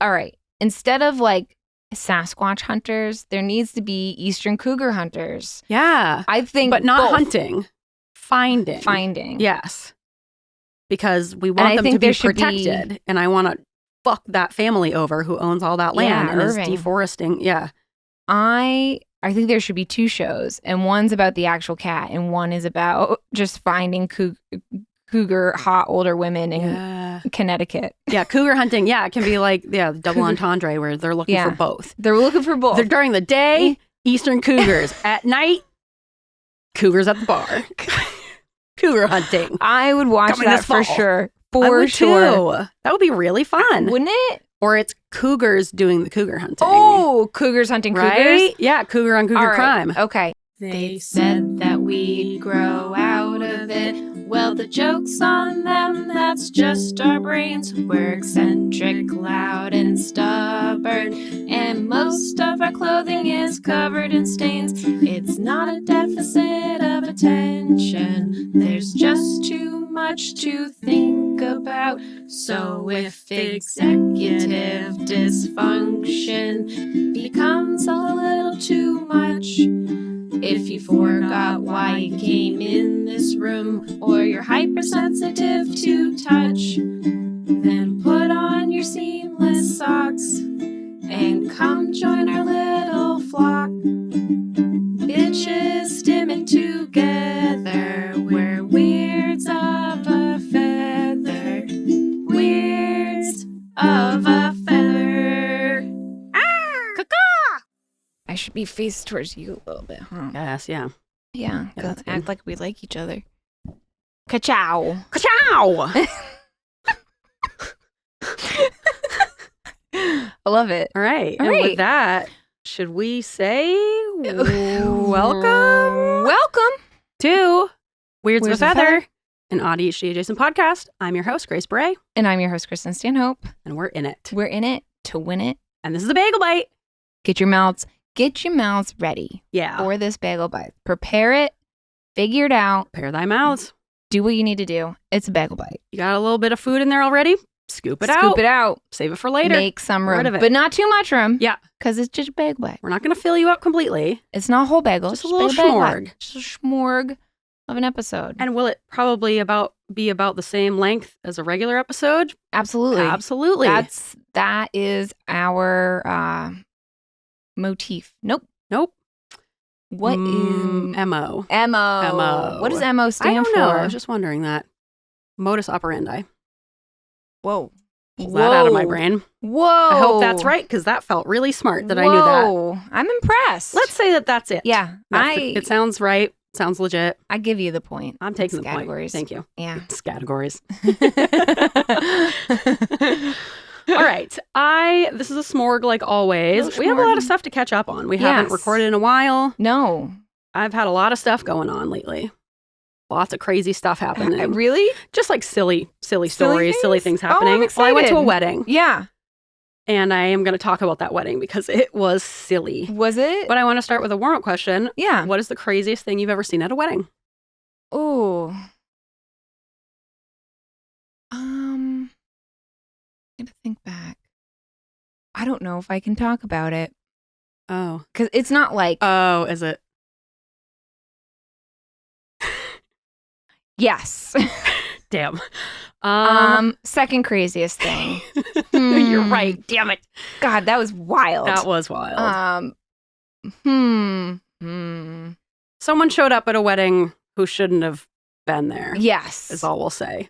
all right. Instead of like Sasquatch hunters, there needs to be Eastern Cougar hunters. Yeah. I think But not both. hunting. Finding. Finding. Yes. Because we want them to be protected. And I want to fuck that family over who owns all that land and Irving. is deforesting. Yeah. I think there should be 2 shows, and one's about the actual cat, and one is about just finding cougar hot older women in Connecticut. Yeah, cougar hunting. Yeah, it can be like double entendre where they're looking for both. They're looking for both. They're during the day, Eastern Cougars. At night, Cougars at the bar. Cougar hunting. I would watch that for sure. I would sure. Too. That would be really fun. Wouldn't it? Or it's Cougars doing the cougar hunting. Oh, Cougars hunting Cougars? Right? Yeah, cougar on cougar crime. Okay. They said that we'd grow out of it. Well, the joke's on them, that's just our brains. We're eccentric, loud, and stubborn. And most of our clothing is covered in stains. It's not a deficit of attention. There's just too much to think about. So if executive dysfunction becomes a little too much, if you forgot why you came in this room, or you're hypersensitive to touch, then put on your seamless socks and come join our little flock. Bitches stimming together, we're weirds of a feather, weirds of a feather. I should be faced towards you a little bit, huh? Yes, yeah. Yeah, act like we like each other. Ka-chow. Ka-chow! I love it. All right. All and right. with that, should we say welcome? Welcome to Weirds Weirds with with Feather, an AuDHD-Adjacent podcast. I'm your host, Grace Bray. And I'm your host, Kristen Stanhope. And we're in it. We're in it to win it. And this is a Bagel Bite. Get your mouths ready Yeah. for this Bagel Bite. Prepare it. Figure it out. Prepare thy mouths. Do what you need to do. It's a Bagel Bite. You got a little bit of food in there already? Scoop it out. Scoop it out. Save it for later. Make some Get rid room. of it. But not too much room. Yeah. Because it's just a Bagel Bite. We're not going to fill you up completely. It's not a whole bagel. Just a it's little Bagel Bite. shmorg. Just a shmorg of an episode. And will it probably be about the same length as a regular episode? Absolutely. Absolutely. That is our motif. Nope. What is MO? MO? What does MO stand I don't for? know. I was just wondering that. Modus operandi. Whoa. Pull that out of my brain. Whoa. I hope that's right, because that felt really smart that I knew that. I'm impressed. Let's say that that's it. Yeah. It sounds right. Sounds legit. I give you the point. I'm taking It's the categories. point. Thank you. Yeah. It's categories. All right. This is a smorg like always. We have a lot of stuff to catch up on. We haven't recorded in a while. No. I've had a lot of stuff going on lately. Lots of crazy stuff happening. Really? Just like silly stories, silly things Oh, happening. I'm Well, I went to a excited. wedding. Yeah. And I am going to talk about that wedding because it was silly. Was it? But I want to start with a warm-up question. Yeah. What is the craziest thing you've ever seen at a wedding? Oh. I'm gonna think back. I don't know if I can talk about it Oh. because it's not like Oh, is it? yes. Damn. Second craziest thing. You're right. Damn it. God, that was wild. That was wild. Someone showed up at a wedding who shouldn't have been there. Yes. Is all we'll say.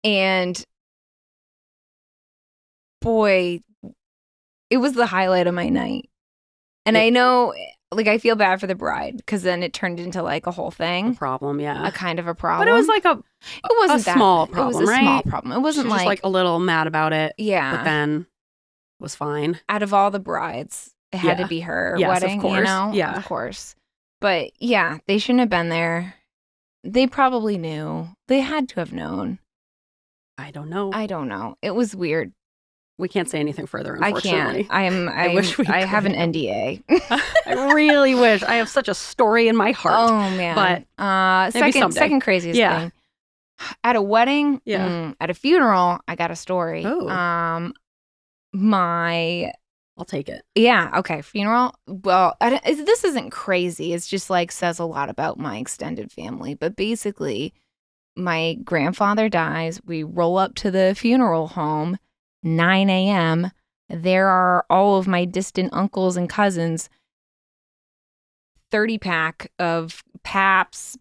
And boy, it was the highlight of my night. And I know, like, I feel bad for the bride because then it turned into like a whole thing. A problem, yeah. A kind of a problem. But it was like it wasn't that small problem, It was a right? small problem. It wasn't She was like, just like a little mad about it. yeah. But then was fine. Out of all the brides, it had to be her Yes, wedding, of course. you know? Yeah. Of course. But yeah, they shouldn't have been there. They probably knew. They had to have known. I don't know. I don't know. It was weird. We can't say anything further, I unfortunately. can't. I wish we I have an could. NDA. I really wish. I have such a story in my heart. Oh man. But maybe someday. second craziest thing. At a wedding, Yeah. at a funeral, I got a story. Oh. I'll take it. Yeah. Okay. Funeral. Well, this isn't crazy. It's just like says a lot about my extended family. But basically, my grandfather dies. We roll up to the funeral home, 9 a.m. There are all of my distant uncles and cousins, 30-pack of Pabst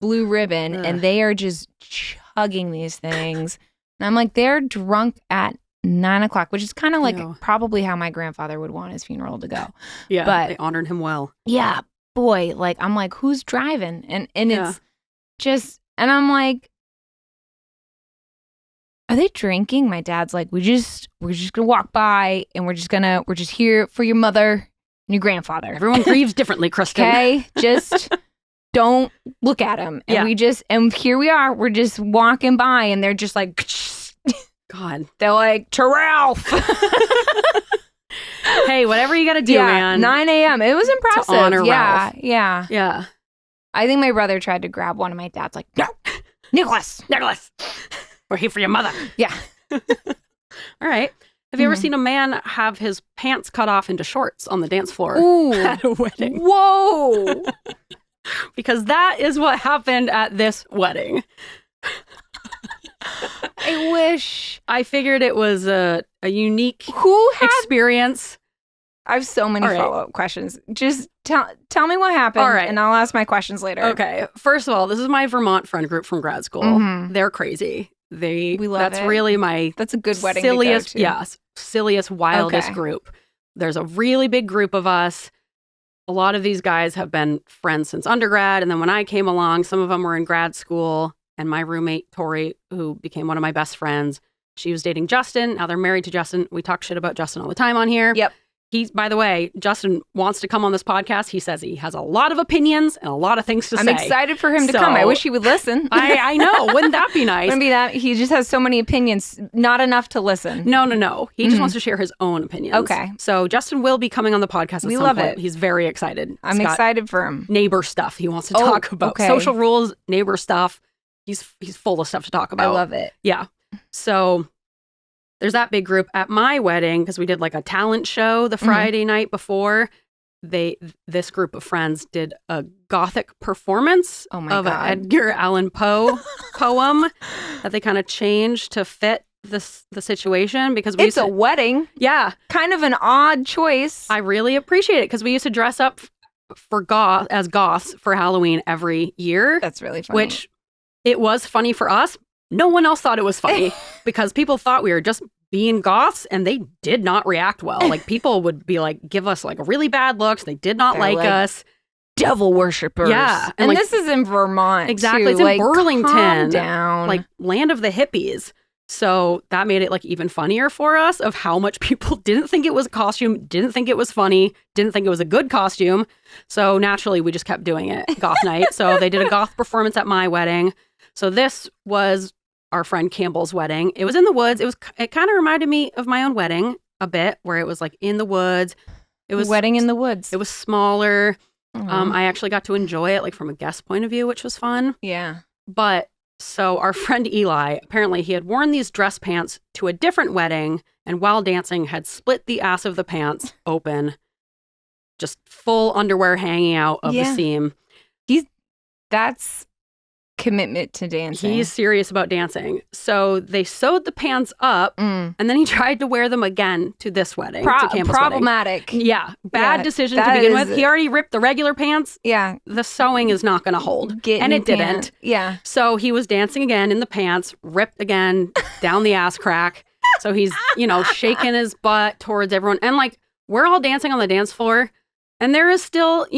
Blue Ribbon, and they are just chugging these things. And I'm like, they're drunk at 9 o'clock, which is kind of like probably how my grandfather would want his funeral to go. Yeah, but they honored him well. Yeah, boy, like I'm like, who's driving? And it's just, and I'm like, are they drinking? My dad's like, we're just gonna walk by, and we're just here for your mother and your grandfather. Everyone grieves differently, Kristen. Okay, just don't look at them. And and here we are. We're just walking by, and they're just like, God, they're like, to Ralph. Hey, whatever you gotta do, man. 9 a.m. It was impressive. To honor Ralph. Yeah. I think my brother tried to grab one of my dad's like, no, Nicholas. We're here for your mother. Yeah. All right. Have you ever seen a man have his pants cut off into shorts on the dance floor at a wedding? Whoa. Because that is what happened at this wedding. I wish. I figured it was a unique experience. I have so many follow-up questions. Just tell me what happened, and I'll ask my questions later. Okay. First of all, this is my Vermont friend group from grad school. They're crazy. We love it. Really that's a good wedding silliest, to go to. Silliest, wildest group. There's a really big group of us. A lot of these guys have been friends since undergrad, and then when I came along, some of them were in grad school, and my roommate, Tori, who became one of my best friends, she was dating Justin. Now they're married to Justin. We talk shit about Justin all the time on here. Yep. By the way, Justin wants to come on this podcast. He says he has a lot of opinions and a lot of things to say. I'm excited for him to come. I wish he would listen. I know. Wouldn't that be nice? Wouldn't be that? He just has so many opinions, not enough to listen. No. He just wants to share his own opinions. Okay. So Justin will be coming on the podcast at some point. We love it. He's very excited. I'm excited for him. Neighbor stuff he wants to talk about. Okay. Social rules, neighbor stuff. He's full of stuff to talk about. I love it. Yeah. So there's that big group at my wedding, because we did like a talent show the Friday night before. This group of friends did a Gothic performance of an Edgar Allan Poe poem that they kind of changed to fit the situation, because it's a wedding. Yeah. Kind of an odd choice. I really appreciate it, because we used to dress up as goths for Halloween every year. That's really funny. Which it was funny for us. No one else thought it was funny because people thought we were just being goths, and they did not react well. Like, people would be like, give us like really bad looks. They did not like us. Devil worshippers. Yeah. And this is in Vermont. Exactly. Too. It's in Burlington. Calm down. Like, land of the hippies. So that made it like even funnier for us of how much people didn't think it was a costume, didn't think it was funny, didn't think it was a good costume. So naturally, we just kept doing it goth night. So they did a goth performance at my wedding. So this was our friend Campbell's wedding. It was in the woods. It kind of reminded me of my own wedding a bit, where it was like in the woods. It was wedding in the woods. It was smaller. I actually got to enjoy it like from a guest point of view, which was fun. Yeah. But so our friend Eli, apparently he had worn these dress pants to a different wedding, and while dancing had split the ass of the pants open, just full underwear hanging out of the seam. That's commitment to dancing. He's serious about dancing. So they sewed the pants up, and then he tried to wear them again to this wedding. To Campbell's problematic. Wedding. Yeah. Bad decision to begin with. He already ripped the regular pants. Yeah. The sewing is not going to hold. And it didn't. Yeah. So he was dancing again in the pants, ripped again down the ass crack. So he's, shaking his butt towards everyone. And like, we're all dancing on the dance floor. And there is still,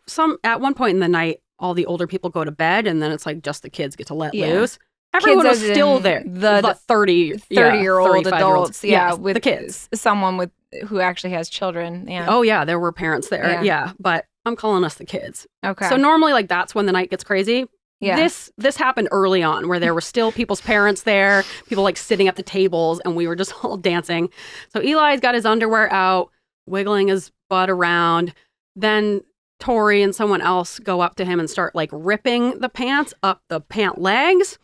some, at one point in the night, all the older people go to bed, and then it's like just the kids get to let loose. Everyone was still there. The 30-year-old adults. Yeah, with the kids. Someone who actually has children. Yeah. Oh, yeah. There were parents there. Yeah. But I'm calling us the kids. Okay. So normally, like, that's when the night gets crazy. Yeah. This happened early on, where there were still people's parents there, people like sitting at the tables, and we were just all dancing. So Eli's got his underwear out, wiggling his butt around. Then Tori and someone else go up to him and start like ripping the pants up the pant legs.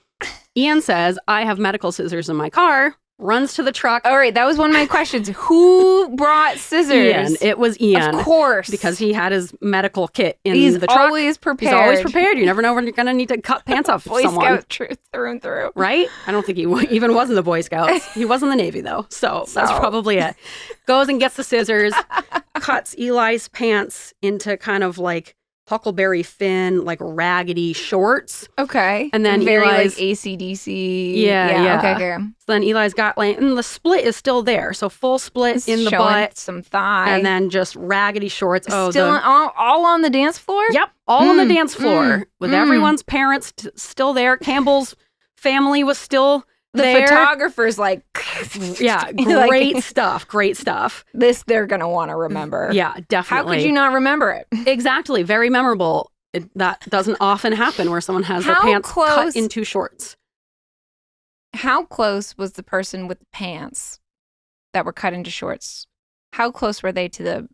Ian says, I have medical scissors in my car. runs to the truck. All right, that was one of my questions. Who brought scissors? Ian. It was Ian. Of course. Because he had his medical kit in the truck. He's always prepared. He's always prepared. You never know when you're going to need to cut pants off Boy someone. Scout truth through and through. Right? I don't think he even was in the Boy Scouts. He was in the Navy, though. So that's probably it. Goes and gets the scissors, cuts Eli's pants into kind of like Huckleberry Finn, like raggedy shorts. Okay. And then very Eli's, like AC/DC. Yeah. Okay. So then Eli's got and the split is still there. So full split It's in the showing butt. some thigh. And then just raggedy shorts. Still all on the dance floor? Yep. All on the dance floor with everyone's parents still there. Campbell's family was still there. Photographer's like, yeah, great stuff. Great stuff. This they're going to want to remember. Yeah, definitely. How could you not remember it? Exactly. Very memorable. That doesn't often happen where someone has their pants cut into shorts. How close was the person with the pants that were cut into shorts? How close were they to the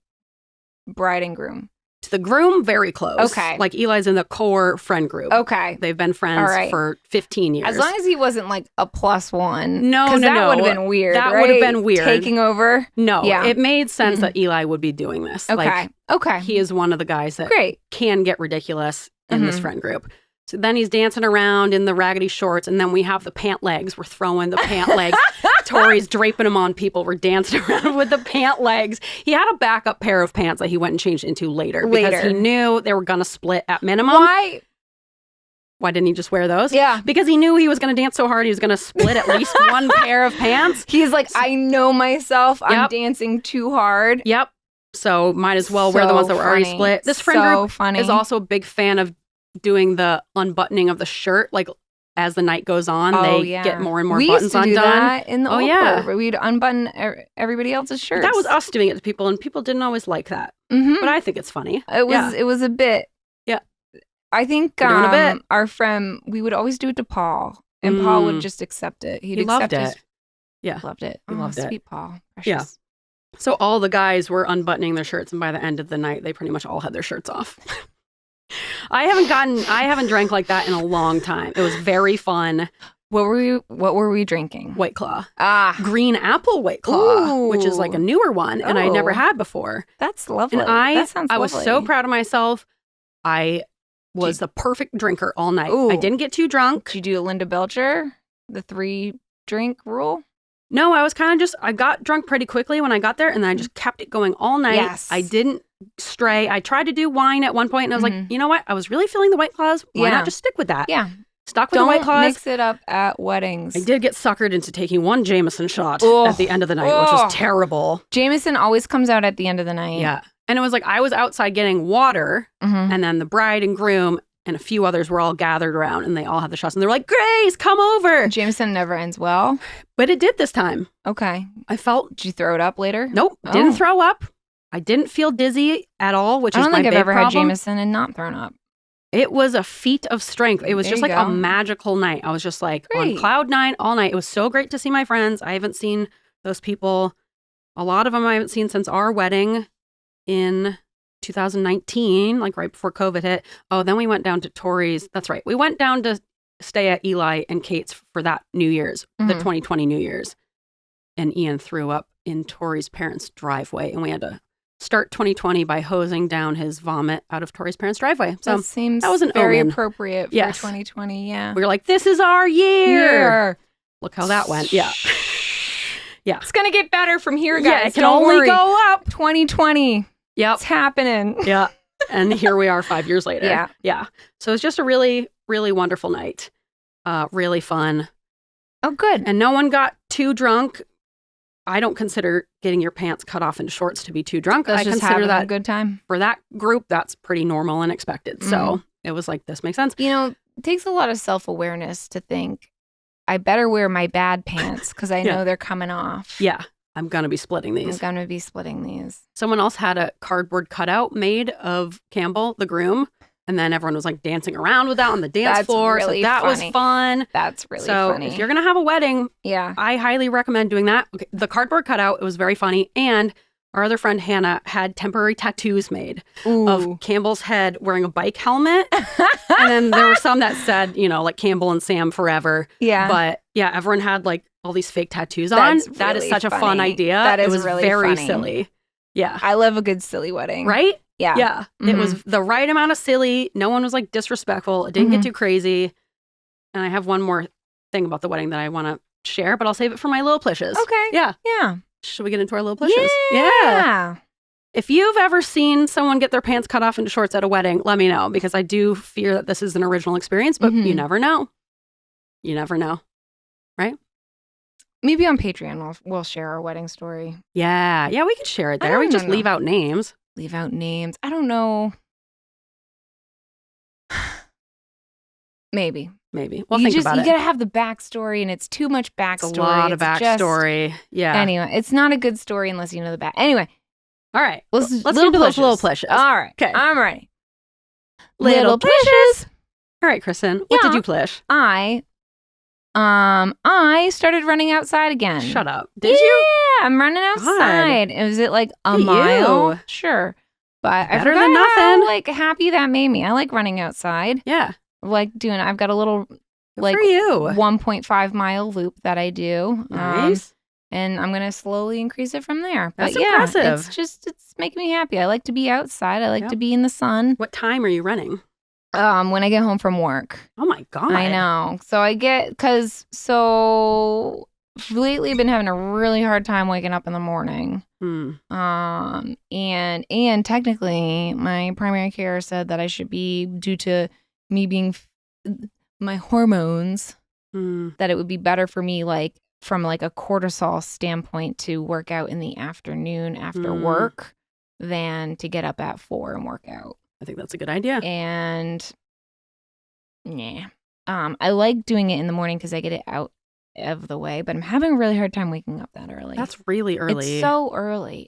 bride and groom? To the groom, very close. Okay. Like Eli's in the core friend group. Okay. They've been friends for 15 years. As long as he wasn't like a +1. No. Because that would have been weird. That would have been weird. Taking over. No. Yeah. It made sense that Eli would be doing this. Okay. Like, he is one of the guys that can get ridiculous in this friend group. So then he's dancing around in the raggedy shorts, and then we have the pant legs. We're throwing the pant legs. Tori's draping them on people. We're dancing around with the pant legs. He had a backup pair of pants that he went and changed into later. Because he knew they were going to split at minimum. Why didn't he just wear those? Yeah. Because he knew he was going to dance so hard he was going to split at least one pair of pants. He's like, I know myself. I'm dancing too hard. Yep. So might as well wear the ones that were already split. This friend group is also a big fan of doing the unbuttoning of the shirt, like as the night goes on, they get more and more buttons undone. We used to do that in the old court. We'd unbutton everybody else's shirts. That was us doing it to people, and people didn't always like that. But I think it's funny. It was a bit. Yeah. I think our friend, we would always do it to Paul, and Paul would just accept it. He loved it. Yeah. Loved it. He loved it. Sweet Paul. Precious. Yeah. So all the guys were unbuttoning their shirts, and by the end of the night, they pretty much all had their shirts off. I haven't drank like that in a long time. It was very fun. What were we drinking? White Claw. Green apple White Claw, which is like a newer one, and I never had before. That's lovely. And that sounds lovely. I was so proud of myself. I was the perfect drinker all night. I didn't get too drunk. Did you do a Linda Belcher, the 3-drink rule? No, I was kind of I got drunk pretty quickly when I got there, and then I just kept it going all night. Yes. I didn't stray. I tried to do wine at one point, and I was like, you know what? I was really feeling the White Claws. Why not just stick with that? Yeah. Stuck with the White Claws. Don't mix it up at weddings. I did get suckered into taking one Jameson shot at the end of the night, which was terrible. Jameson always comes out at the end of the night. Yeah. And it was like I was outside getting water, and then the bride and groom and a few others were all gathered around, and they all had the shots, and they were like, Grace, come over. Jameson never ends well. But it did this time. Okay. Did you throw it up later? Nope. Didn't throw up. I didn't feel dizzy at all, which is my big problem. I don't think I've ever had Jameson and not thrown up. It was a feat of strength. It was just like a magical night. I was just like on cloud 9 all night. It was so great to see my friends. I haven't seen those people. A lot of them I haven't seen since our wedding in 2019, like right before COVID hit. Oh, then we went down to Tori's. That's right. We went down to stay at Eli and Kate's for that New Year's, the 2020 New Year's. And Ian threw up in Tori's parents' driveway, and we had to start 2020 by hosing down his vomit out of Tori's parents' driveway. So that was very appropriate for 2020. Yeah, we were like, "This is our year." Look how that went. Yeah, yeah. It's gonna get better from here, guys. Yeah, it can only go up. 2020. Yep, it's happening. Yeah, and here we are 5 years later. Yeah, yeah. So it's just a really, really wonderful night. Really fun. Oh, good. And no one got too drunk. I don't consider getting your pants cut off into shorts to be too drunk. I consider that a good time. For that group, that's pretty normal and expected. So it was like, this makes sense. You know, it takes a lot of self-awareness to think, I better wear my bad pants because I know they're coming off. Yeah. I'm going to be splitting these. Someone else had a cardboard cutout made of Campbell, the groom. And then everyone was like dancing around with that on the dance floor. Really so that was fun. That's really funny. So if you're going to have a wedding, I highly recommend doing that. Okay, the cardboard cutout, it was very funny. And our other friend, Hannah, had temporary tattoos made of Campbell's head wearing a bike helmet. And then there were some that said, you know, like Campbell and Sam forever. Yeah. But yeah, everyone had like all these fake tattoos on. That's that is really such a fun funny. idea. That is it was really very funny. silly. Yeah. I love a good silly wedding. Right? Yeah. Yeah. It was the right amount of silly. No one was like disrespectful. It didn't get too crazy. And I have one more thing about the wedding that I want to share, but I'll save it for my little plishes. Okay. Yeah. Yeah. Should we get into our little plishes? Yeah. If you've ever seen someone get their pants cut off into shorts at a wedding, let me know, because I do fear that this is an original experience, but you never know. You never know. Right? Maybe on Patreon we'll share our wedding story. Yeah. Yeah, we could share it there. We just leave out names. Leave out names. I don't know. Maybe. We'll think about it. You gotta have the backstory, and it's too much backstory. It's a lot of backstory. Yeah. Anyway, it's not a good story unless you know the back. Anyway. All right. Let's get into those little plishes. All right. Okay. I'm ready. Little plishes. All right, Kristen. What did you plish? I started running outside again. Shut up. Did you? Yeah, I'm running outside. God. Was it like a mile? You. Sure. But Better I forgot than nothing. how happy that made me. I like running outside. Yeah. I've got a little Good for you. 1.5 mile loop that I do. Nice. And I'm going to slowly increase it from there. That's but yeah, impressive. It's making me happy. I like to be outside. I like to be in the sun. What time are you running? When I get home from work. Oh my God. I know. So lately I've been having a really hard time waking up in the morning. And technically my primary care said that I should be, due to me being my hormones, that it would be better for me from a cortisol standpoint to work out in the afternoon after work than to get up at 4 and work out. I think that's a good idea. And I like doing it in the morning because I get it out of the way, but I'm having a really hard time waking up that early. That's really early. It's so early.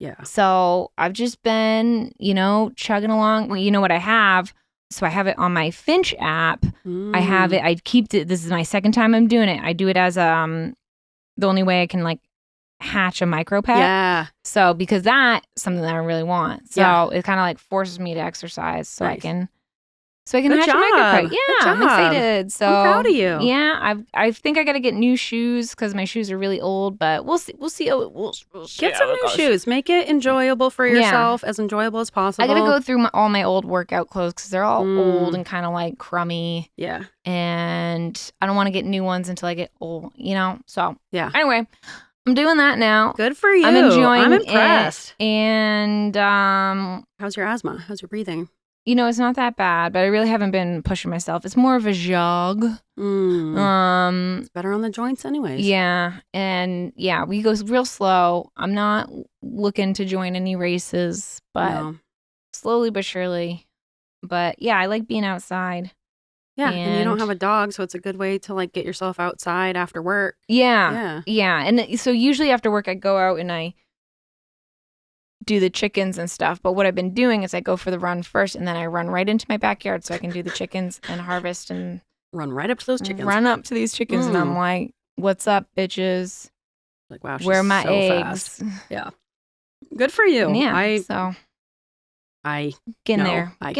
Yeah. So I've just been, chugging along. Well, you know what I have? So I have it on my Finch app. I have it. I keep it. This is my second time I'm doing it. I do it as the only way I can hatch a micro pet. Yeah. So because that's something that I really want. So it kind of forces me to exercise so I can hatch a micro pet. Yeah, I'm excited. So I'm proud of you. Yeah, I think I got to get new shoes because my shoes are really old. But we'll see. We'll see. We'll get some new shoes. Make it enjoyable for yourself, as enjoyable as possible. I got to go through all my old workout clothes because they're all old and kind of crummy. Yeah. And I don't want to get new ones until I get old. So yeah. Anyway. I'm doing that now. Good for you. I'm enjoying it. I'm impressed. And how's your asthma? How's your breathing? It's not that bad, but I really haven't been pushing myself. It's more of a jog. It's better on the joints anyways. Yeah. And we go real slow. I'm not looking to join any races, but slowly but surely. But yeah, I like being outside. Yeah, and you don't have a dog, so it's a good way to get yourself outside after work. Yeah. And so usually after work I go out and I do the chickens and stuff. But what I've been doing is I go for the run first and then I run right into my backyard so I can do the chickens and harvest and run right up to those chickens. Run up to these chickens and I'm like, "What's up, bitches? Wow, where are my so eggs?" Fast. Yeah. Good for you. Yeah. Get in there. I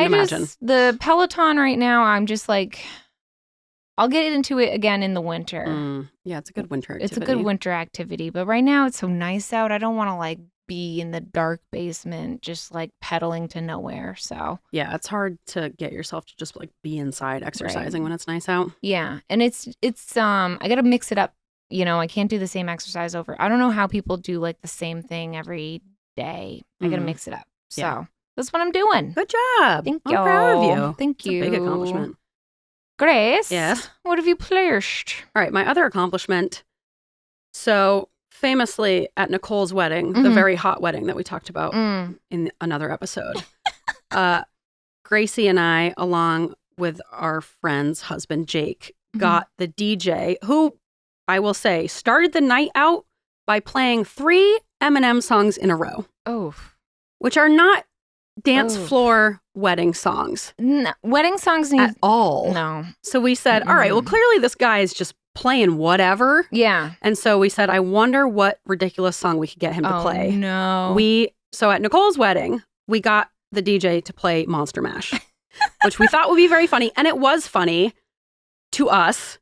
imagine. The Peloton right now, I'm just I'll get into it again in the winter. Yeah, it's a good winter activity. It's a good winter activity. But right now it's so nice out. I don't want to be in the dark basement just pedaling to nowhere. So yeah, it's hard to get yourself to just be inside exercising when it's nice out. Yeah. And it's I got to mix it up. I can't do the same exercise over. I don't know how people do the same thing every day. I got to mix it up. So that's what I'm doing. Good job. Thank you. I'm proud of you. Thank you. It's a big accomplishment. Grace. Yes. What have you plished? All right. My other accomplishment. So famously at Nicole's wedding, the very hot wedding that we talked about in another episode, Gracie and I, along with our friend's husband, Jake, got the DJ who, I will say, started the night out by playing 3 Eminem songs in a row. Oh. Which are not dance floor wedding songs. No, wedding songs at all. No. So we said, all right, well, clearly this guy is just playing whatever. Yeah. And so we said, I wonder what ridiculous song we could get him to play. No. So at Nicole's wedding, we got the DJ to play Monster Mash, which we thought would be very funny. And it was funny to us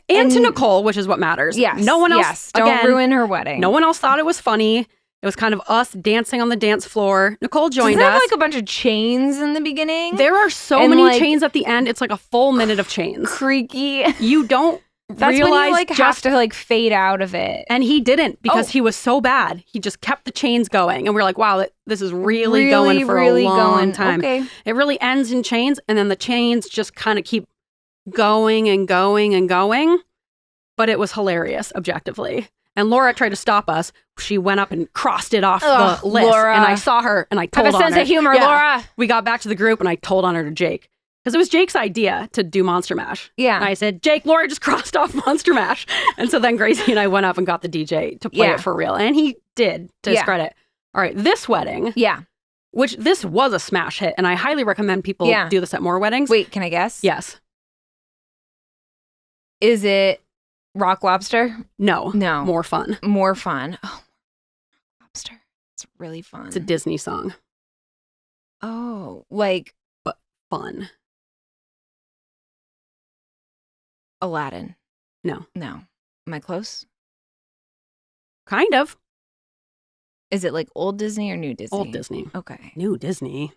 and to Nicole, which is what matters. Yes. No one else. Yes. Don't ruin her wedding. No one else thought it was funny. It was kind of us dancing on the dance floor. Nicole joined us. Does it have like a bunch of chains in the beginning? There are so many chains at the end. It's like a full minute of chains. Creaky. You don't That's realize when you like have to like fade out of it. And he didn't because he was so bad. He just kept the chains going. And we were like, wow, this is really going for a long time. Okay. It really ends in chains. And then the chains just kind of keep going and going and going. But it was hilarious, objectively. And Laura tried to stop us. She went up and crossed it off the list. Laura. And I saw her and I told on her. Have a sense of humor, Laura. We got back to the group and I told on her to Jake. Because it was Jake's idea to do Monster Mash. Yeah. And I said, Jake, Laura just crossed off Monster Mash. And so then Gracie and I went up and got the DJ to play it for real. And he did, to his credit. All right, this wedding. Yeah. Which this was a smash hit. And I highly recommend people do this at more weddings. Wait, can I guess? Yes. Is it Rock Lobster? No. No. More fun. More fun. Oh, Lobster. It's really fun. It's a Disney song. Oh, like. But fun. Aladdin. No. No. Am I close? Kind of. Is it like old Disney or new Disney? Old Disney. Okay. New Disney.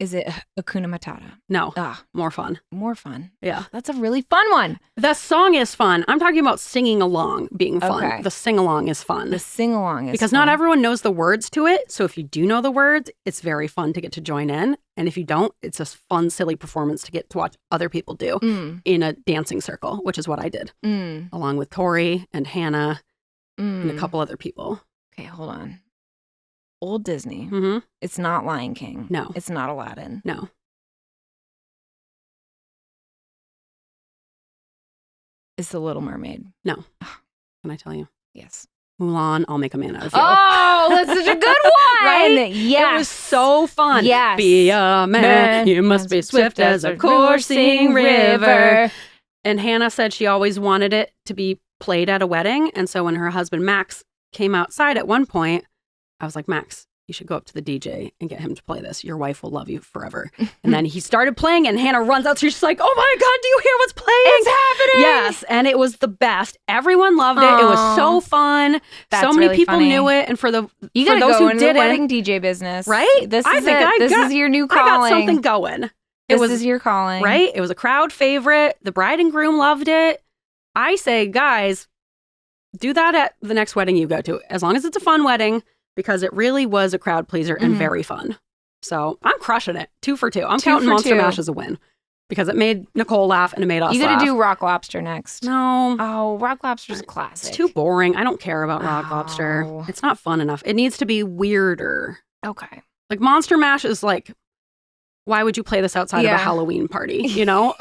Is it Hakuna Matata? No. More fun. More fun. Yeah. That's a really fun one. The song is fun. I'm talking about singing along being fun. Okay. The sing-along is fun. The sing-along is because fun. not everyone knows the words to it. So if you do know the words, it's very fun to get to join in. And if you don't, it's a fun, silly performance to get to watch other people do in a dancing circle, which is what I did. Along with Tori and Hannah and a couple other people. Okay, hold on. Old Disney. Mm-hmm. It's not Lion King. No. It's not Aladdin. No. It's The Little Mermaid. No. Can I tell you? Yes. Mulan, I'll make a man out of you. Oh, that's such a good one. Right? Yes. It was so fun. Yes. Be a man. You must be swift as a coursing river. And Hannah said she always wanted it to be played at a wedding. And so when her husband Max came outside at one point, I was like, Max, you should go up to the DJ and get him to play this. Your wife will love you forever. And then he started playing and Hannah runs out. So she's like, oh my God, do you hear what's playing? It's happening. Yes. And it was the best. Everyone loved it. It was so fun. That's so many really people funny. knew it. And for those go who in didn't, the wedding DJ business. Right? This is your new calling. I got something going. This is your calling. Right? It was a crowd favorite. The bride and groom loved it. I say, guys, do that at the next wedding you go to, as long as it's a fun wedding, because it really was a crowd pleaser and very fun. So I'm crushing it. 2 for 2. I'm counting Monster Mash as a win because it made Nicole laugh and it made us laugh. You got to do Rock Lobster next. No. Oh, Rock Lobster's a classic. It's too boring. I don't care about Rock Lobster. It's not fun enough. It needs to be weirder. Okay. Like Monster Mash is like, why would you play this outside of a Halloween party? You know?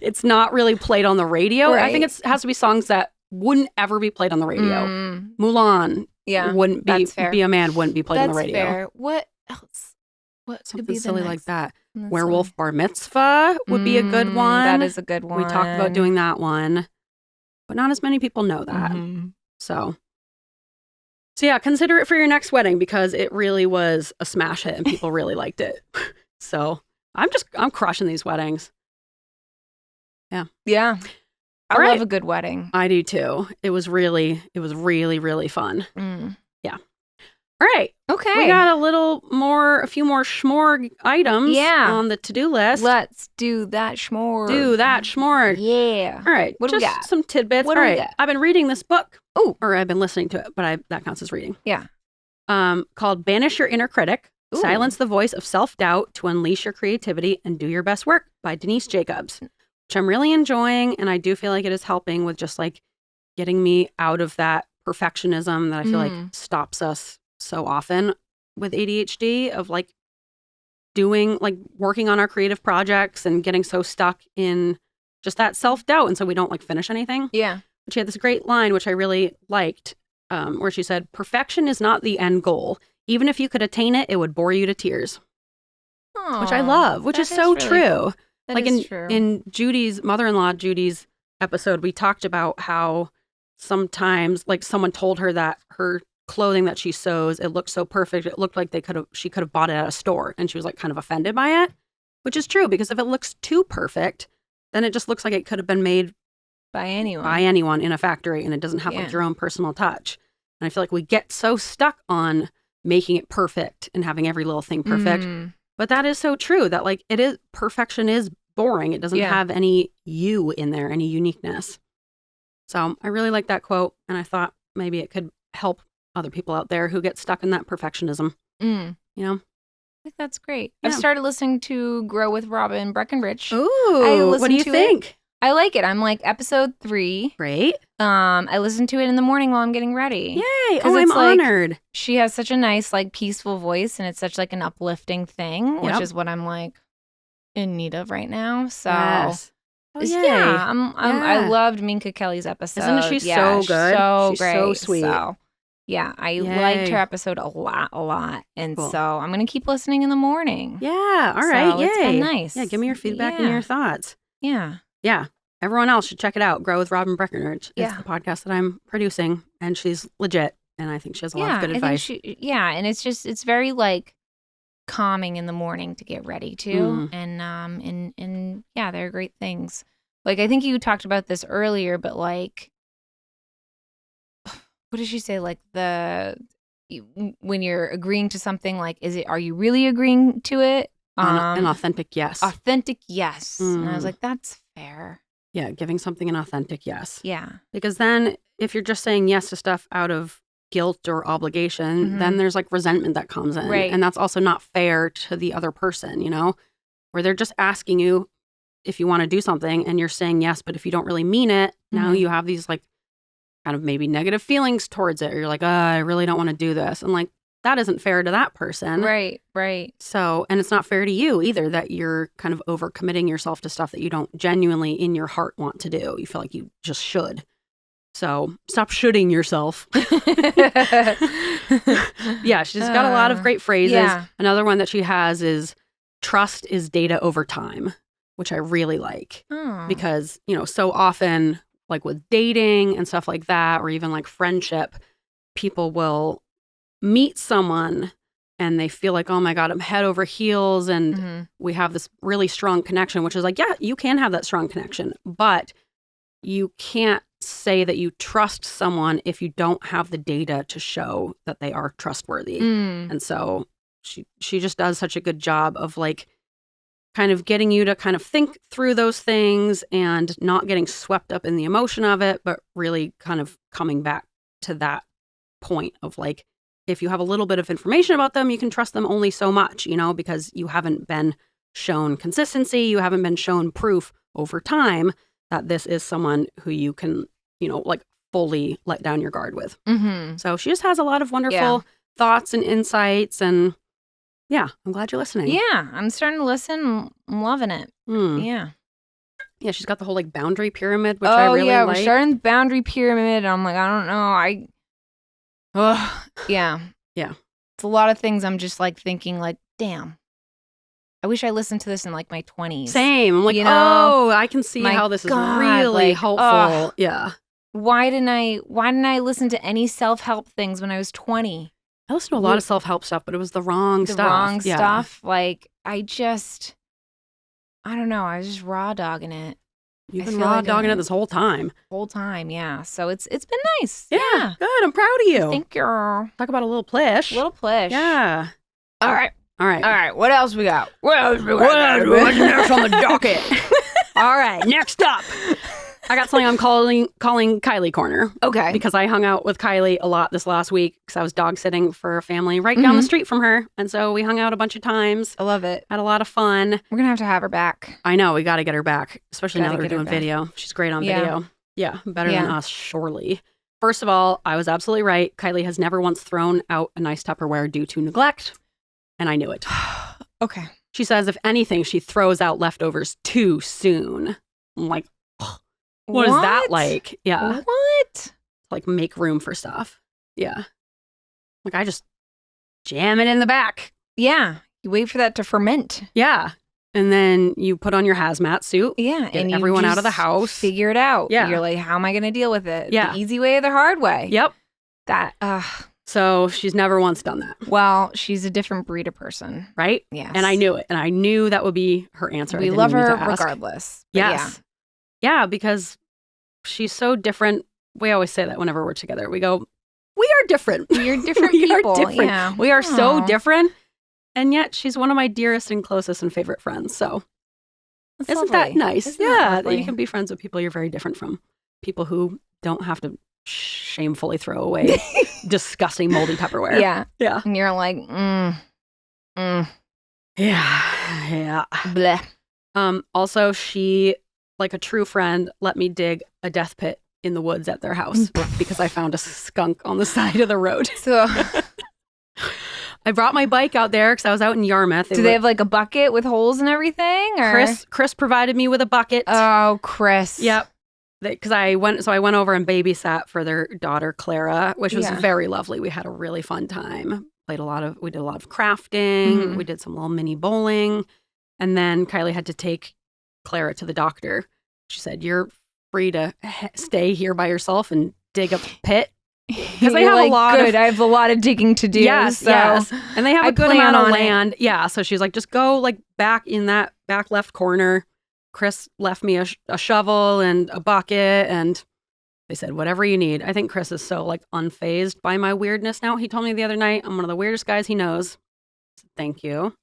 It's not really played on the radio. Right. I think it has to be songs that wouldn't ever be played on the radio. Mulan wouldn't be a man wouldn't be played on the radio. That's fair. What else? What something could be silly the like that? Werewolf Bar Mitzvah would be a good one. That is a good one. We talked about doing that one, but not as many people know that. So yeah, consider it for your next wedding because it really was a smash hit and people really liked it. So I'm crushing these weddings. Yeah. I love a good wedding. I do too. It was really, really fun. Yeah. All right. Okay. We got a few more shmorg items on the to-do list. Let's do that shmorg. Yeah. All right. What do we got? Some tidbits. What All do right. we got? I've been reading this book. Oh. Or I've been listening to it, but that counts as reading. Yeah. Called Banish Your Inner Critic. Ooh. Silence the Voice of Self-Doubt to Unleash Your Creativity and Do Your Best Work by Denise Jacobs, which I'm really enjoying. And I do feel like it is helping with just like getting me out of that perfectionism that I feel like stops us so often with ADHD of like working on our creative projects and getting so stuck in just that self-doubt. And so we don't like finish anything. Yeah. But she had this great line, which I really liked, where she said, perfection is not the end goal. Even if you could attain it, it would bore you to tears. Aww, which I love, which is so true. That is true. In Judy's mother-in-law, Judy's episode, we talked about how sometimes like someone told her that her clothing that she sews, it looked so perfect. It looked like she could have bought it at a store. And she was like kind of offended by it, which is true because if it looks too perfect, then it just looks like it could have been made by anyone in a factory, and it doesn't have like your own personal touch. And I feel like we get so stuck on making it perfect and having every little thing perfect. But that is so true that like perfection is boring. It doesn't have any you in there, any uniqueness. So I really like that quote, and I thought maybe it could help other people out there who get stuck in that perfectionism. You know? I think that's great. Yeah. I've started listening to Grow with Robin Breckenridge. Ooh, what do you think? I like it. I'm like episode 3. Great. I listen to it in the morning while I'm getting ready. Yay! Oh, I'm honored. She has such a nice, like, peaceful voice, and it's such like an uplifting thing, which is what I'm like in need of right now. So, I loved Minka Kelly's episode. Isn't she so good? So she's great. So sweet. So, yeah, I liked her episode a lot. And so I'm going to keep listening in the morning. Yeah. All right. So it's been nice. Yeah. Give me your feedback and your thoughts. Yeah. Yeah. Everyone else should check it out. Grow with Robin Breckenridge. It's the podcast that I'm producing, and she's legit. And I think she has a lot of good advice. And it's very like calming in the morning to get ready too. And they're great things. Like, I think you talked about this earlier, but like, what did she say? Like when you're agreeing to something, like, are you really agreeing to it? An authentic yes. Authentic yes. And I was like, that's fair. Yeah, giving something an authentic yes. Yeah. Because then if you're just saying yes to stuff out of guilt or obligation, then there's like resentment that comes in. Right. And that's also not fair to the other person, you know, where they're just asking you if you want to do something and you're saying yes, but if you don't really mean it, now you have these like kind of maybe negative feelings towards it. Or you're like, I really don't want to do this. And like, that isn't fair to that person. Right. So, and it's not fair to you either that you're kind of overcommitting yourself to stuff that you don't genuinely in your heart want to do. You feel like you just should. So stop shoulding yourself. Yeah, she's got a lot of great phrases. Yeah. Another one that she has is trust is data over time, which I really like because, you know, so often like with dating and stuff like that, or even like friendship, people will meet someone and they feel like, oh my God, I'm head over heels. And we have this really strong connection, which is like, yeah, you can have that strong connection, but you can't say that you trust someone if you don't have the data to show that they are trustworthy. And so she just does such a good job of like kind of getting you to kind of think through those things and not getting swept up in the emotion of it, but really kind of coming back to that point of like, if you have a little bit of information about them, you can trust them only so much, you know, because you haven't been shown consistency, you haven't been shown proof over time that this is someone who you can, you know, like fully let down your guard with. So she just has a lot of wonderful thoughts and insights, and yeah, I'm glad you're listening. Yeah, I'm starting to listen. I'm loving it. Yeah. Yeah, she's got the whole like boundary pyramid, which I really like. We're starting the boundary pyramid. And I'm like, I don't know. Yeah. It's a lot of things I'm just like thinking like, damn, I wish I listened to this in like my 20s. Same. I'm like, I can see how this is really helpful. Yeah. Why didn't I listen to any self-help things when I was 20? I listened to a lot of self-help stuff, but it was the wrong stuff. Stuff. Like, I don't know. I was just raw dogging it. You've been raw dogging it this whole time. Yeah. So it's been nice. Yeah. Good. I'm proud of you. Thank you. Talk about a little plish. Yeah. All right. What else we got? What's next on the docket? All right. Next up. I got something I'm calling Kylie Corner. Okay. Because I hung out with Kylie a lot this last week because I was dog sitting for a family right down the street from her. And so we hung out a bunch of times. I love it. Had a lot of fun. We're going to have her back. I know. We got to get her back, especially now that we're doing video. She's great on video. Yeah. Better than us, surely. First of all, I was absolutely right. Kylie has never once thrown out a nice Tupperware due to neglect. And I knew it. Okay. She says, if anything, she throws out leftovers too soon. I'm like, what is that like? Yeah. What? Like make room for stuff. Yeah. Like I just jam it in the back. Yeah. You wait for that to ferment. Yeah. And then you put on your hazmat suit. Yeah. Get everyone out of the house. Figure it out. Yeah. You're like, how am I going to deal with it? Yeah. The easy way or the hard way? Yep. So she's never once done that. Well, she's a different breed of person. Right? Yes. And I knew it. And I knew that would be her answer. We love her regardless. Yes. Yeah, because she's so different. We always say that whenever we're together. We go, we are different. You're different we people. Are different. Yeah. We are so different. And yet she's one of my dearest and closest and favorite friends. So isn't that nice? Isn't that that you can be friends with people you're very different from. People who don't have to shamefully throw away disgusting moldy Tupperware. Yeah. Yeah. And you're like, Yeah. Bleh. Also, she, like a true friend, let me dig a death pit in the woods at their house because I found a skunk on the side of the road. So I brought my bike out there because I was out in Yarmouth. Do they have like a bucket with holes and everything? Or? Chris provided me with a bucket. Oh, Chris. Yep. Because I went over and babysat for their daughter Clara, which was very lovely. We had a really fun time. We did a lot of crafting. Mm-hmm. We did some little mini bowling, and then Kylie had to take Clara to the doctor. She said, "You're free to stay here by yourself and dig a pit." Because they have like, a lot good. I have a lot of digging to do. Yes, so yes. And they have a good plan amount of on land. Yeah. So she's like, just go like back in that back left corner. Chris left me a shovel and a bucket, and they said, whatever you need. I think Chris is so like unfazed by my weirdness now. He told me the other night, I'm one of the weirdest guys he knows. I said, thank you.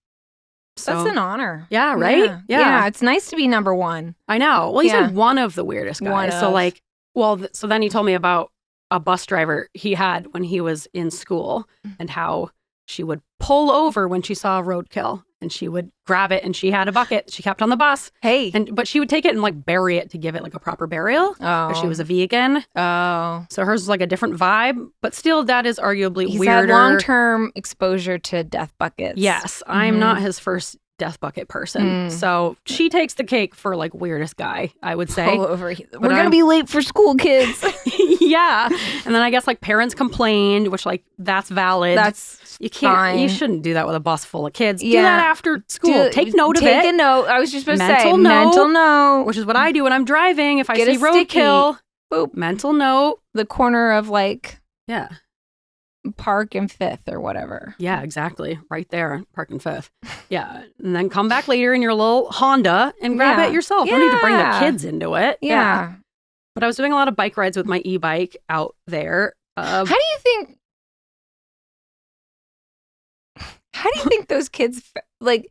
So, that's an honor. Yeah, right? Yeah. It's nice to be number one. I know. Well, he said one of the weirdest guys. So like, so then he told me about a bus driver he had when he was in school and how she would pull over when she saw a roadkill and she would grab it, and she had a bucket she kept on the bus. Hey. But she would take it and like bury it to give it like a proper burial. Oh. She was a vegan. Oh. So hers was like a different vibe, but still that is arguably He's weirder. had long-term exposure to death buckets. Yes. I'm not his first death bucket person. So she takes the cake for like weirdest guy, I would say. We're going to be late for school, kids. Yeah. And then I guess like parents complained, which like that's valid. You can't, fine. You shouldn't do that with a bus full of kids. Do that after school. Take note of it. Take a note. I was just supposed to say mental note. Which is what I do when I'm driving. If I see roadkill, boop, mental note. The corner of like yeah, Park and Fifth or whatever. Yeah, exactly. Right there, Park and Fifth. Yeah. And then come back later in your little Honda and grab it yourself. You don't need to bring the kids into it. Yeah. But I was doing a lot of bike rides with my e-bike out there. How do you think those kids like?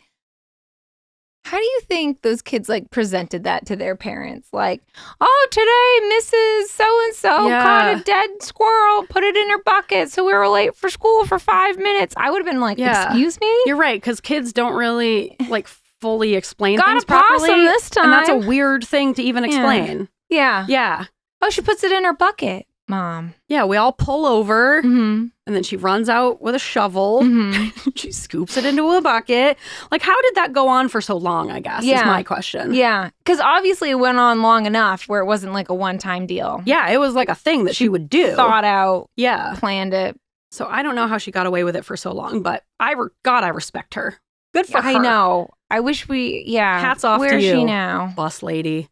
How do you think those kids like presented that to their parents? Like, oh, today Mrs. So-and-so caught a dead squirrel, put it in her bucket, so we were late for school for 5 minutes. I would have been like, excuse me? You're right, because kids don't really like fully explainGot things a possum properly. this time. And that's a weird thing to even explain. Yeah. Yeah. Oh, she puts it in her bucket, Mom. Yeah, we all pull over, Mm-hmm. and then she runs out with a shovel. Mm-hmm. She scoops it into a bucket. Like, how did that go on for so long, I guess, is my question. Yeah, because obviously it went on long enough where it wasn't like a one-time deal. Yeah, it was like a thing that she would do. Thought out, planned it. So I don't know how she got away with it for so long, but I respect her. Good for her. I know. I wish Hats off to you. Where is she now? Bus lady.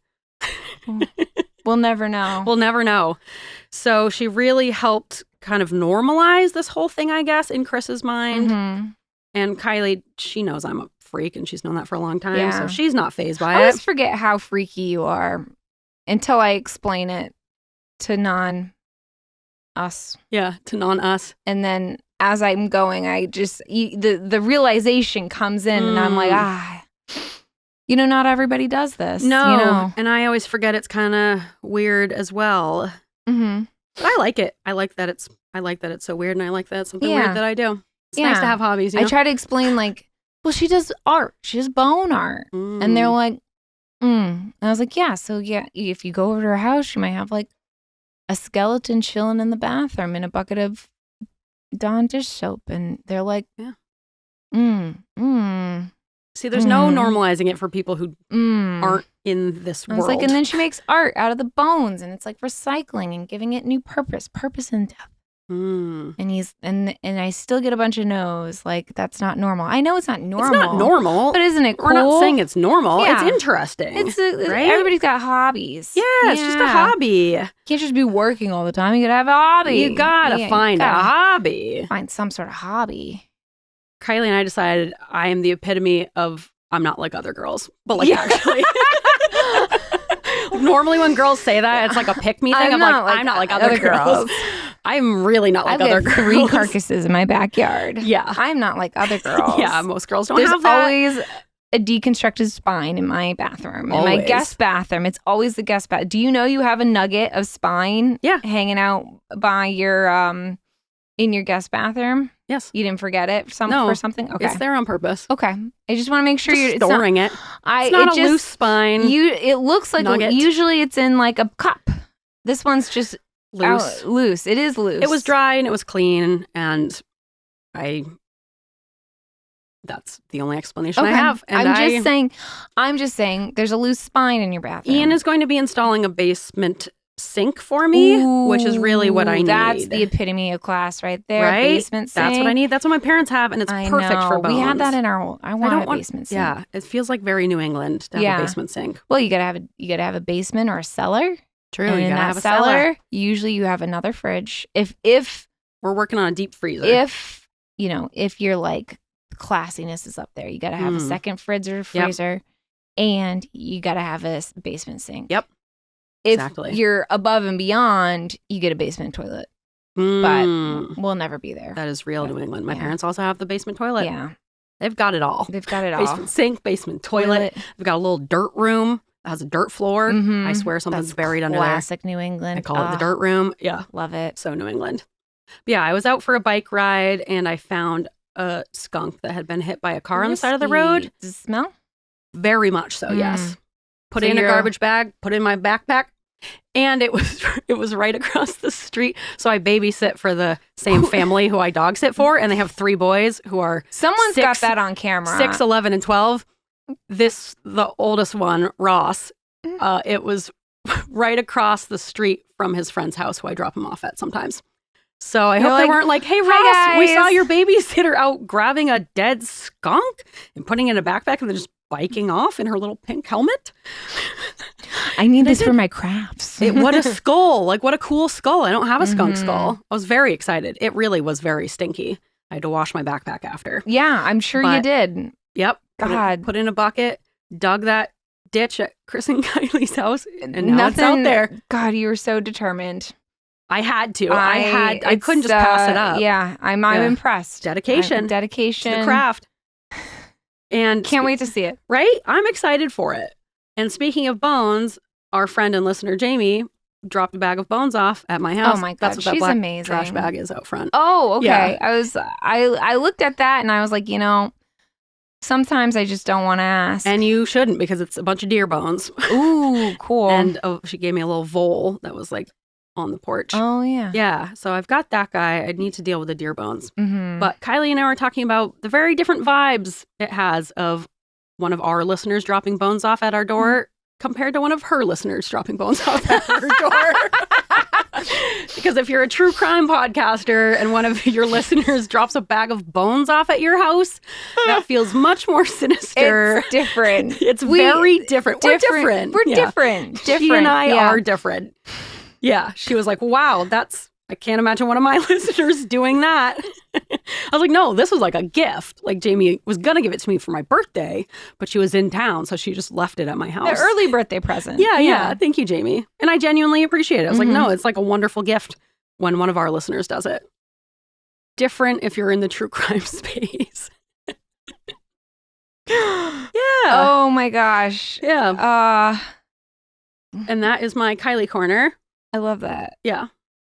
We'll never know. We'll never know. So she really helped kind of normalize this whole thing, I guess, in Chris's mind. Mm-hmm. And Kylie, she knows I'm a freak, and she's known that for a long time. Yeah. So she's not fazed by I it. always forget how freaky you are until I explain it to non-us. Yeah, to non-us. And then as I'm going, I just, the realization comes in, and I'm like, not everybody does this. No. And I always forget it's kind of weird as well. Mm-hmm. But I like it. I like that it's so weird, and I like that it's something weird that I do. It's nice to have hobbies. I try to explain like, well, she does art. She does bone art. And they're like, And I was like, so if you go over to her house, you might have like a skeleton chilling in the bathroom in a bucket of Dawn dish soap. And they're like, See, there's no normalizing it for people who aren't in this world. I was like, and then she makes art out of the bones, and it's like recycling and giving it new purpose in death. And I still get a bunch of no's, like, that's not normal. I know it's not normal. It's not normal. But isn't it cool? We're not saying it's normal. Yeah. It's interesting. Right? Everybody's got hobbies. Yeah, it's just a hobby. You can't just be working all the time. You gotta have a hobby. You gotta find a hobby. Find some sort of hobby. Kylie and I decided I am the epitome of I'm not like other girls, but like actually. normally when girls say that, it's like a pick-me thing. I'm not like other girls. I'm really not like other girls. 3 carcasses in my backyard. Yeah. I'm not like other girls. Yeah, most girls don't have that. There's always a deconstructed spine in my bathroom. Always. In my guest bathroom, it's always the guest bath. Do you know you have a nugget of spine hanging out by your in your guest bathroom? Yes. You didn't forget it for something? Okay. It's there on purpose. Okay. I just want to make sure you're storing it. It's not a loose spine. It looks like usually it's in like a cup. This one's just loose. It is loose. It was dry and it was clean, and that's the only explanation I have. And I'm just saying there's a loose spine in your bathroom. Ian is going to be installing a basement sink for me, which is really what I need. That's the epitome of class right there. Right? Basement sink. That's what I need. That's what my parents have, and it's perfect for bones. We had that in our. I want a basement sink. Yeah, it feels like very New England to have a basement sink. Well, you gotta have a basement or a cellar. True. And you in gotta that have a cellar, usually you have another fridge. If we're working on a deep freezer. If you're like classiness is up there, you gotta have a second fridge or freezer, and you gotta have a basement sink. Yep. If you're above and beyond, you get a basement toilet. But we'll never be there. That is real New England. My parents also have the basement toilet. Yeah. They've got it all. Basement sink, basement toilet. They've got a little dirt room that has a dirt floor. Mm-hmm. I swear something's buried under there. Classic New England. I call it the dirt room. Yeah. Love it. So New England. But yeah, I was out for a bike ride and I found a skunk that had been hit by a car on the side of the road. Does it smell? Very much so, yes. Put it in a garbage bag, put it in my backpack, and it was right across the street. So I babysit for the same family who I dog sit for, and they have 3 boys who are Someone's got that on camera. 6, 11, and 12. The oldest one, Ross, it was right across the street from his friend's house who I drop him off at sometimes. So I hope they weren't like, hey, Ross, we saw your babysitter out grabbing a dead skunk and putting it in a backpack and then just biking off in her little pink helmet. I need this for my crafts. What a skull. Like, what a cool skull. I don't have a skunk skull. I was very excited. It really was very stinky. I had to wash my backpack after. Yeah, I'm sure you did. Yep. God. Put in a bucket, dug that ditch at Chris and Kylie's house, and now it's out there. God, you were so determined. I had to. I couldn't just pass it up. Yeah, I'm impressed. Dedication. Dedication. To the craft. And can't wait to see it. Right? I'm excited for it. And speaking of bones, our friend and listener Jamie dropped a bag of bones off at my house. Oh my God, that's what that she's black amazing. Trash bag is out front. Oh, okay. Yeah. I looked at that and I was like, sometimes I just don't want to ask. And you shouldn't, because it's a bunch of deer bones. Ooh, cool. And she gave me a little vole that was like on the porch. Oh, yeah. Yeah. So I've got that guy. I need to deal with the deer bones. Mm-hmm. But Kylie and I were talking about the very different vibes it has of one of our listeners dropping bones off at our door compared to one of her listeners dropping bones off at her door. Because if you're a true crime podcaster and one of your listeners drops a bag of bones off at your house, that feels much more sinister. It's different. It's very different. We're different. We're different. She and I are different. Yeah. She was like, wow, I can't imagine one of my listeners doing that. I was like, no, this was like a gift. Like, Jamie was going to give it to me for my birthday, but she was in town, so she just left it at my house. The early birthday present. Yeah. Thank you, Jamie. And I genuinely appreciate it. I was like, no, it's like a wonderful gift when one of our listeners does it. Different if you're in the true crime space. Yeah. Oh my gosh. Yeah. And that is my Kylie Corner. I love that. Yeah.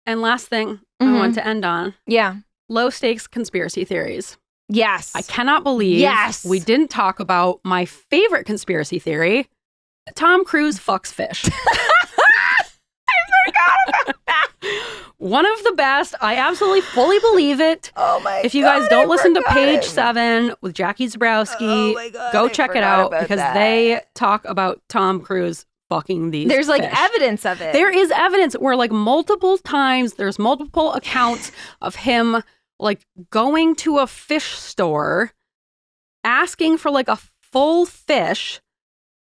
And last thing I want to end on. Yeah. Low stakes conspiracy theories. Yes. I cannot believe we didn't talk about my favorite conspiracy theory. Tom Cruise fucks fish. I forgot about that. One of the best. I absolutely fully believe it. Oh my God. If you guys don't listen to Page 7 with Jackie Zabrowski, go check it out because they talk about Tom Cruise fucking these There's like fish. evidence of it. There is evidence where like multiple times there's multiple accounts of him like going to a fish store, asking for like a full fish,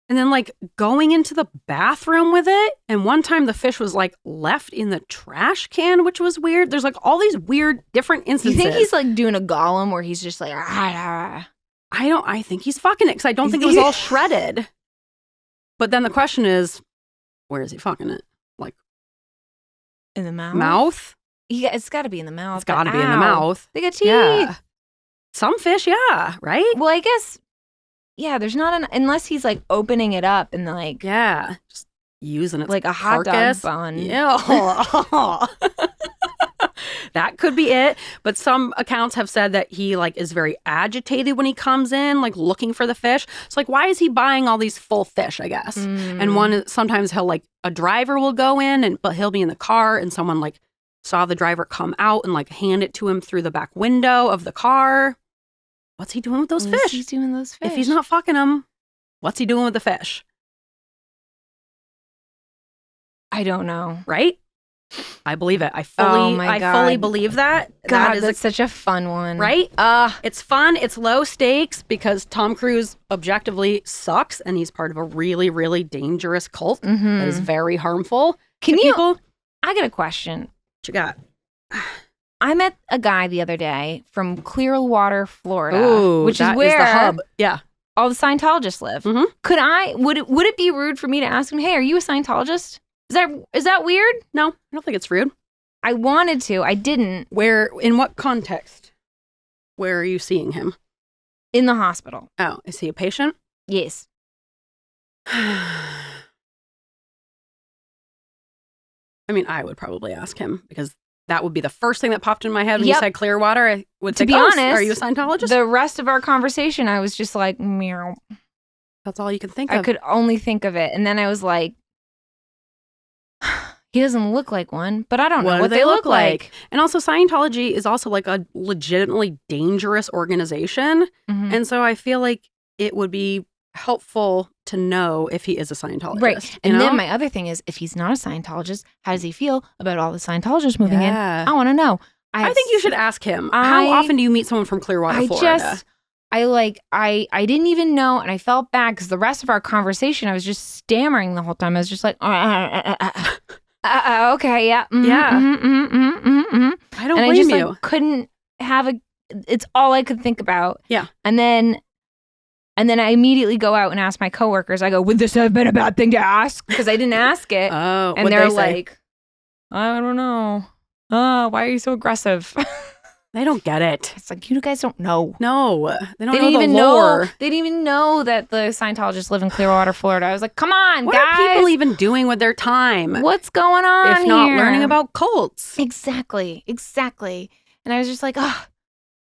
and then like going into the bathroom with it. And one time the fish was like left in the trash can, which was weird. There's like all these weird different instances. You think he's like doing a Gollum where he's just like, I think he's fucking it because I don't think it was all shredded. But then the question is, Where is he fucking it? Like in the mouth? Mouth? Yeah, it's got to be in the mouth. It's got to be in the mouth. They got teeth. Yeah. Some fish, yeah, right? Well, I guess, yeah, there's not unless he's like opening it up and like. Yeah. Just using it like a hot dog bun. Yeah. That could be it. But some accounts have said that he like is very agitated when he comes in, like looking for the fish. So like, why is he buying all these full fish, I guess? And sometimes he'll like, a driver will go in but he'll be in the car and someone like saw the driver come out and like hand it to him through the back window of the car. What's he doing with those fish? He's doing those fish. If he's not fucking them, what's he doing with the fish? I don't know. Right? I believe it. I fully believe that. God, that's such a fun one. Right? It's fun. It's low stakes because Tom Cruise objectively sucks and he's part of a really, really dangerous cult that is very harmful to people. I got a question. What you got? I met a guy the other day from Clearwater, Florida, which is where the hub. Yeah. All the Scientologists live. Mm-hmm. Would it be rude for me to ask him, hey, are you a Scientologist? Is that weird? No, I don't think it's rude. I wanted to. I didn't. In what context? Where are you seeing him? In the hospital. Oh, is he a patient? Yes. I mean, I would probably ask him because that would be the first thing that popped in my head when you said Clearwater. I would think, honest, are you a Scientologist? The rest of our conversation, I was just like, meow. That's all you can think of. I could only think of it. And then I was like, he doesn't look like one, but I don't know what they look like. And also Scientology is also like a legitimately dangerous organization. And so I feel like it would be helpful to know if he is a Scientologist. Right. And then my other thing is, if he's not a Scientologist, how does he feel about all the Scientologists moving in? I want to know. I think you should ask him. How often do you meet someone from Clearwater, Florida? I didn't even know, and I felt bad because the rest of our conversation, I was just stammering the whole time. I was just like, okay, yeah. I don't blame you. Like, couldn't have it's all I could think about. Yeah. And then I immediately go out and ask my coworkers. I go, would this have been a bad thing to ask? Because I didn't ask it. Oh, and they're like, I don't know. Why are you so aggressive? They don't get it. It's like, you guys don't know. No, they don't know the lore. They didn't even know that the Scientologists live in Clearwater, Florida. I was like, come on, what guys. What are people even doing with their time? What's going on if not learning about cults? Exactly. And I was just like, oh,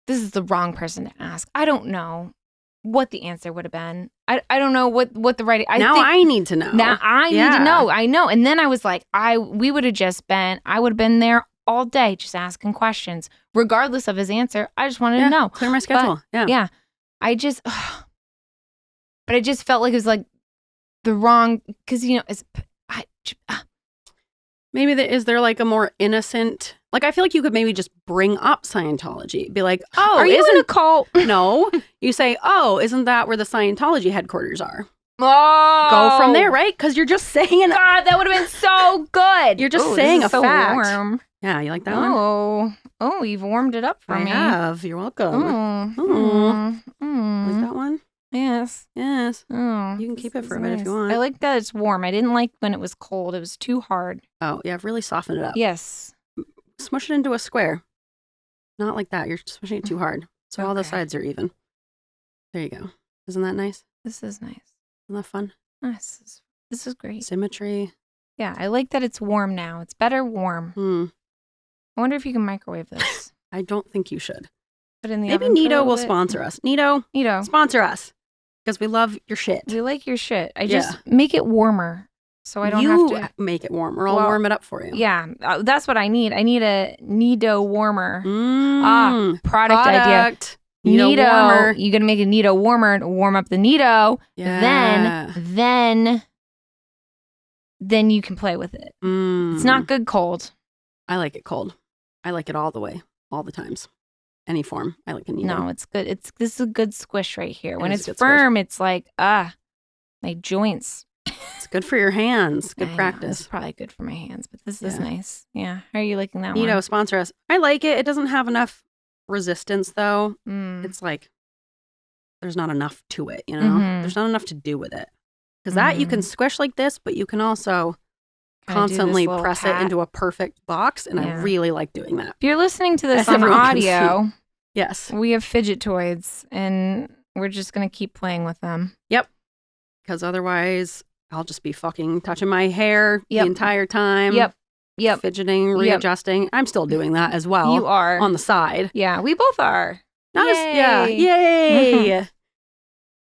this is the wrong person to ask. I don't know what the answer would have been. I don't know what the right... I need to know. Now I need to know. I know. And then I was like, I would have been there all day just asking questions. Regardless of his answer, I just wanted to know. Clear my schedule. Yeah. I just... but I just felt like it was like the wrong... Because, maybe is there like a more innocent... Like, I feel like you could maybe just bring up Scientology. Be like, oh, are you in a cult? No. You say, oh, isn't that where the Scientology headquarters are? Oh. Go from there, right? Because you're just saying... God, that would have been so good. You're just saying a fact. Warm. Yeah, you like that one? Oh, you've warmed it up for me. I have. You're welcome. Like that one? Yes. Oh, you can keep it for a bit if you want. I like that it's warm. I didn't like when it was cold. It was too hard. Oh, yeah, I've really softened it up. Yes. Smush it into a square. Not like that. You're smushing it too hard. So all the sides are even. There you go. Isn't that nice? This is nice. Isn't that fun? This is great. Symmetry. Yeah, I like that it's warm now. It's better warm. I wonder if you can microwave this. I don't think you should. Put in the Maybe oven Nito will sponsor us. Nito, sponsor us. Because we love your shit. We like your shit. I just make it warmer. So I don't have to make it warmer. I'll warm it up for you. Yeah, that's what I need. I need a Nito warmer. Product idea. Nito warmer. You're gonna make a Nito warmer to warm up the Nito. Yeah. Then you can play with it. It's not good cold. I like it cold. I like it all the way, all the times, any form. I like a Nito. No, it's good. This is a good squish right here. When it's firm, it's like my joints. It's good for your hands. Good practice. It's probably good for my hands, but this is nice. Yeah. How are you liking that Nito, one? sponsor us. I like it. It doesn't have enough resistance, though. It's like there's not enough to it, There's not enough to do with it. Because that you can squish like this, but you can also constantly press it into a perfect box, and I really like doing that. If you're listening to this on audio, yes, we have fidget toys, and we're just going to keep playing with them. Yep. Because otherwise, I'll just be fucking touching my hair the entire time. Yep. Fidgeting, readjusting. I'm still doing that as well. You are. On the side. Yeah, we both are. Yay. Yay.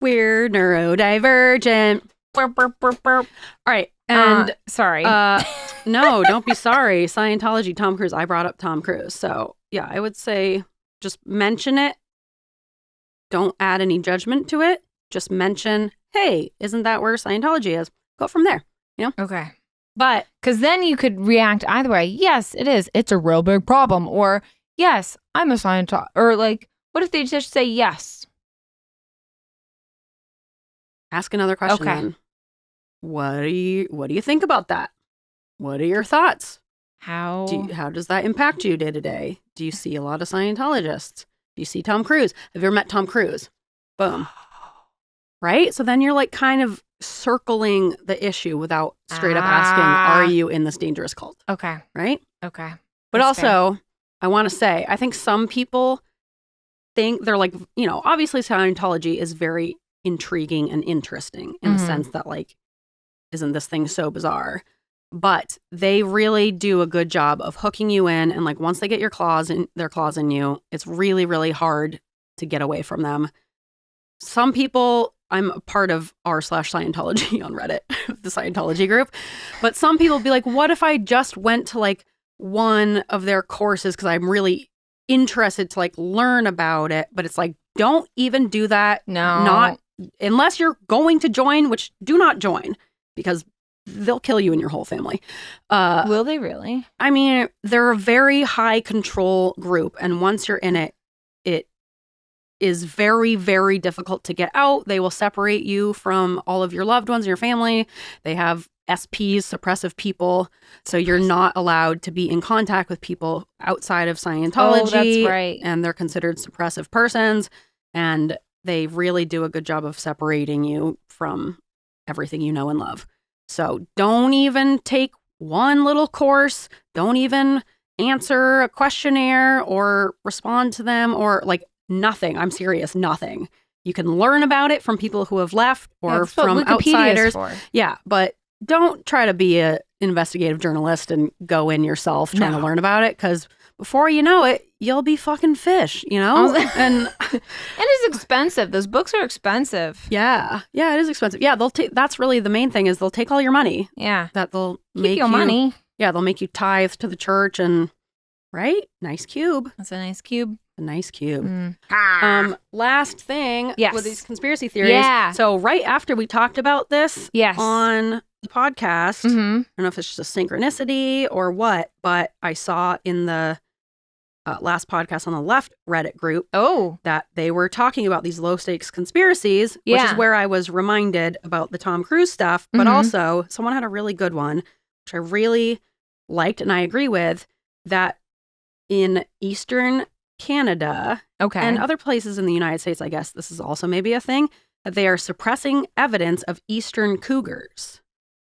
We're neurodivergent. Burp, burp, burp, burp. All right. And sorry. No, don't be sorry. Scientology, Tom Cruise. I brought up Tom Cruise. So yeah, I would say just mention it. Don't add any judgment to it. Just mention, hey, isn't that where Scientology is? Go from there. You know? Okay. But because then you could react either way. Yes, it is. It's a real big problem. Or yes, I'm a Scientologist. Or like, what if they just say yes? Ask another question. Okay. Then. What do you think about that? What are your thoughts? How does that impact you day to day? Do you see a lot of Scientologists? Do you see Tom Cruise? Have you ever met Tom Cruise? Boom. Right? So then you're like kind of circling the issue without straight up asking, are you in this dangerous cult? Okay. Right? Okay. But that's also, fair. I want to say, I think some people think they're like, you know, obviously Scientology is very intriguing and interesting in the sense that like, isn't this thing so bizarre? But they really do a good job of hooking you in. And like once they get their claws in you, it's really, really hard to get away from them. Some people, I'm a part of r/Scientology on Reddit, the Scientology group. But some people be like, what if I just went to like one of their courses because I'm really interested to like learn about it? But it's like, don't even do that. No. Not unless you're going to join, which do not join because they'll kill you and your whole family. Will they really? I mean, they're a very high control group. And once you're in it, it is very, very difficult to get out. They will separate you from all of your loved ones and your family. They have SPs, suppressive people. So you're not allowed to be in contact with people outside of Scientology. Oh, that's right. And they're considered suppressive persons. And they really do a good job of separating you from everything you know and love. So don't even take one little course. Don't even answer a questionnaire or respond to them or like nothing. I'm serious, nothing. You can learn about it from people who have left or from outsiders. Yeah, but don't try to be an investigative journalist and go in yourself trying to learn about it because before you know it, you'll be fucking fish, you know? And it's expensive. Those books are expensive. Yeah. Yeah, it is expensive. Yeah, that's really the main thing is they'll take all your money. Yeah. That they'll make your money. Yeah, they'll make you tithe to the church and right? Nice cube. That's a nice cube. A nice cube. Last thing with these conspiracy theories. Yeah. So right after we talked about this on the podcast, I don't know if it's just a synchronicity or what, but I saw in the last podcast on the left Reddit group that they were talking about these low stakes conspiracies, which is where I was reminded about the Tom Cruise stuff. But also someone had a really good one, which I really liked and I agree with, that in Eastern Canada and other places in the United States, I guess this is also maybe a thing, that they are suppressing evidence of Eastern Cougars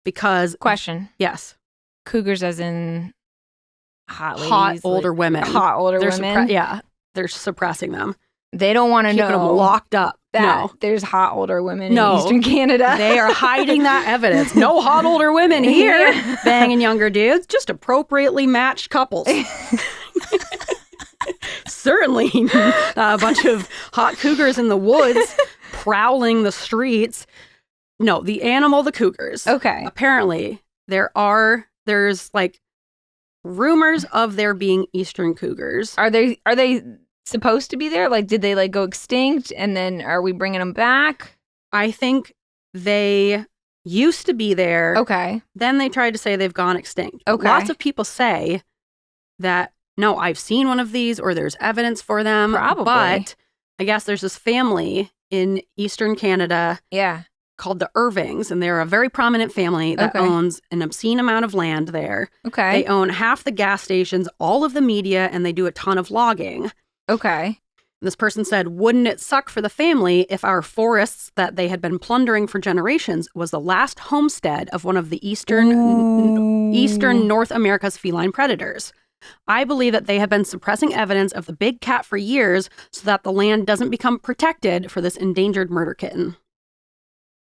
because... Question. Yes. Cougars as in hot ladies. Hot older women. Hot older women. They're suppressing them. They don't want to know. Keeping them locked up. That there's hot older women in Eastern Canada. They are hiding that evidence. No hot older women here banging younger dudes. Just appropriately matched couples. Certainly a bunch of hot cougars in the woods prowling the streets. No, the animal, the cougars. Okay. Apparently, there's like rumors of there being Eastern cougars. Are they supposed to be there? Like, did they like go extinct and then are we bringing them back? I think they used to be there. Okay. Then they tried to say they've gone extinct. Okay. Lots of people say that, no, I've seen one of these or there's evidence for them. Probably. But I guess there's this family in Eastern Canada called the Irvings, and they're a very prominent family that owns an obscene amount of land there. Okay. They own half the gas stations, all of the media, and they do a ton of logging. Okay. This person said, wouldn't it suck for the family if our forests that they had been plundering for generations was the last homestead of one of the eastern North America's feline predators? I believe that they have been suppressing evidence of the big cat for years so that the land doesn't become protected for this endangered murder kitten.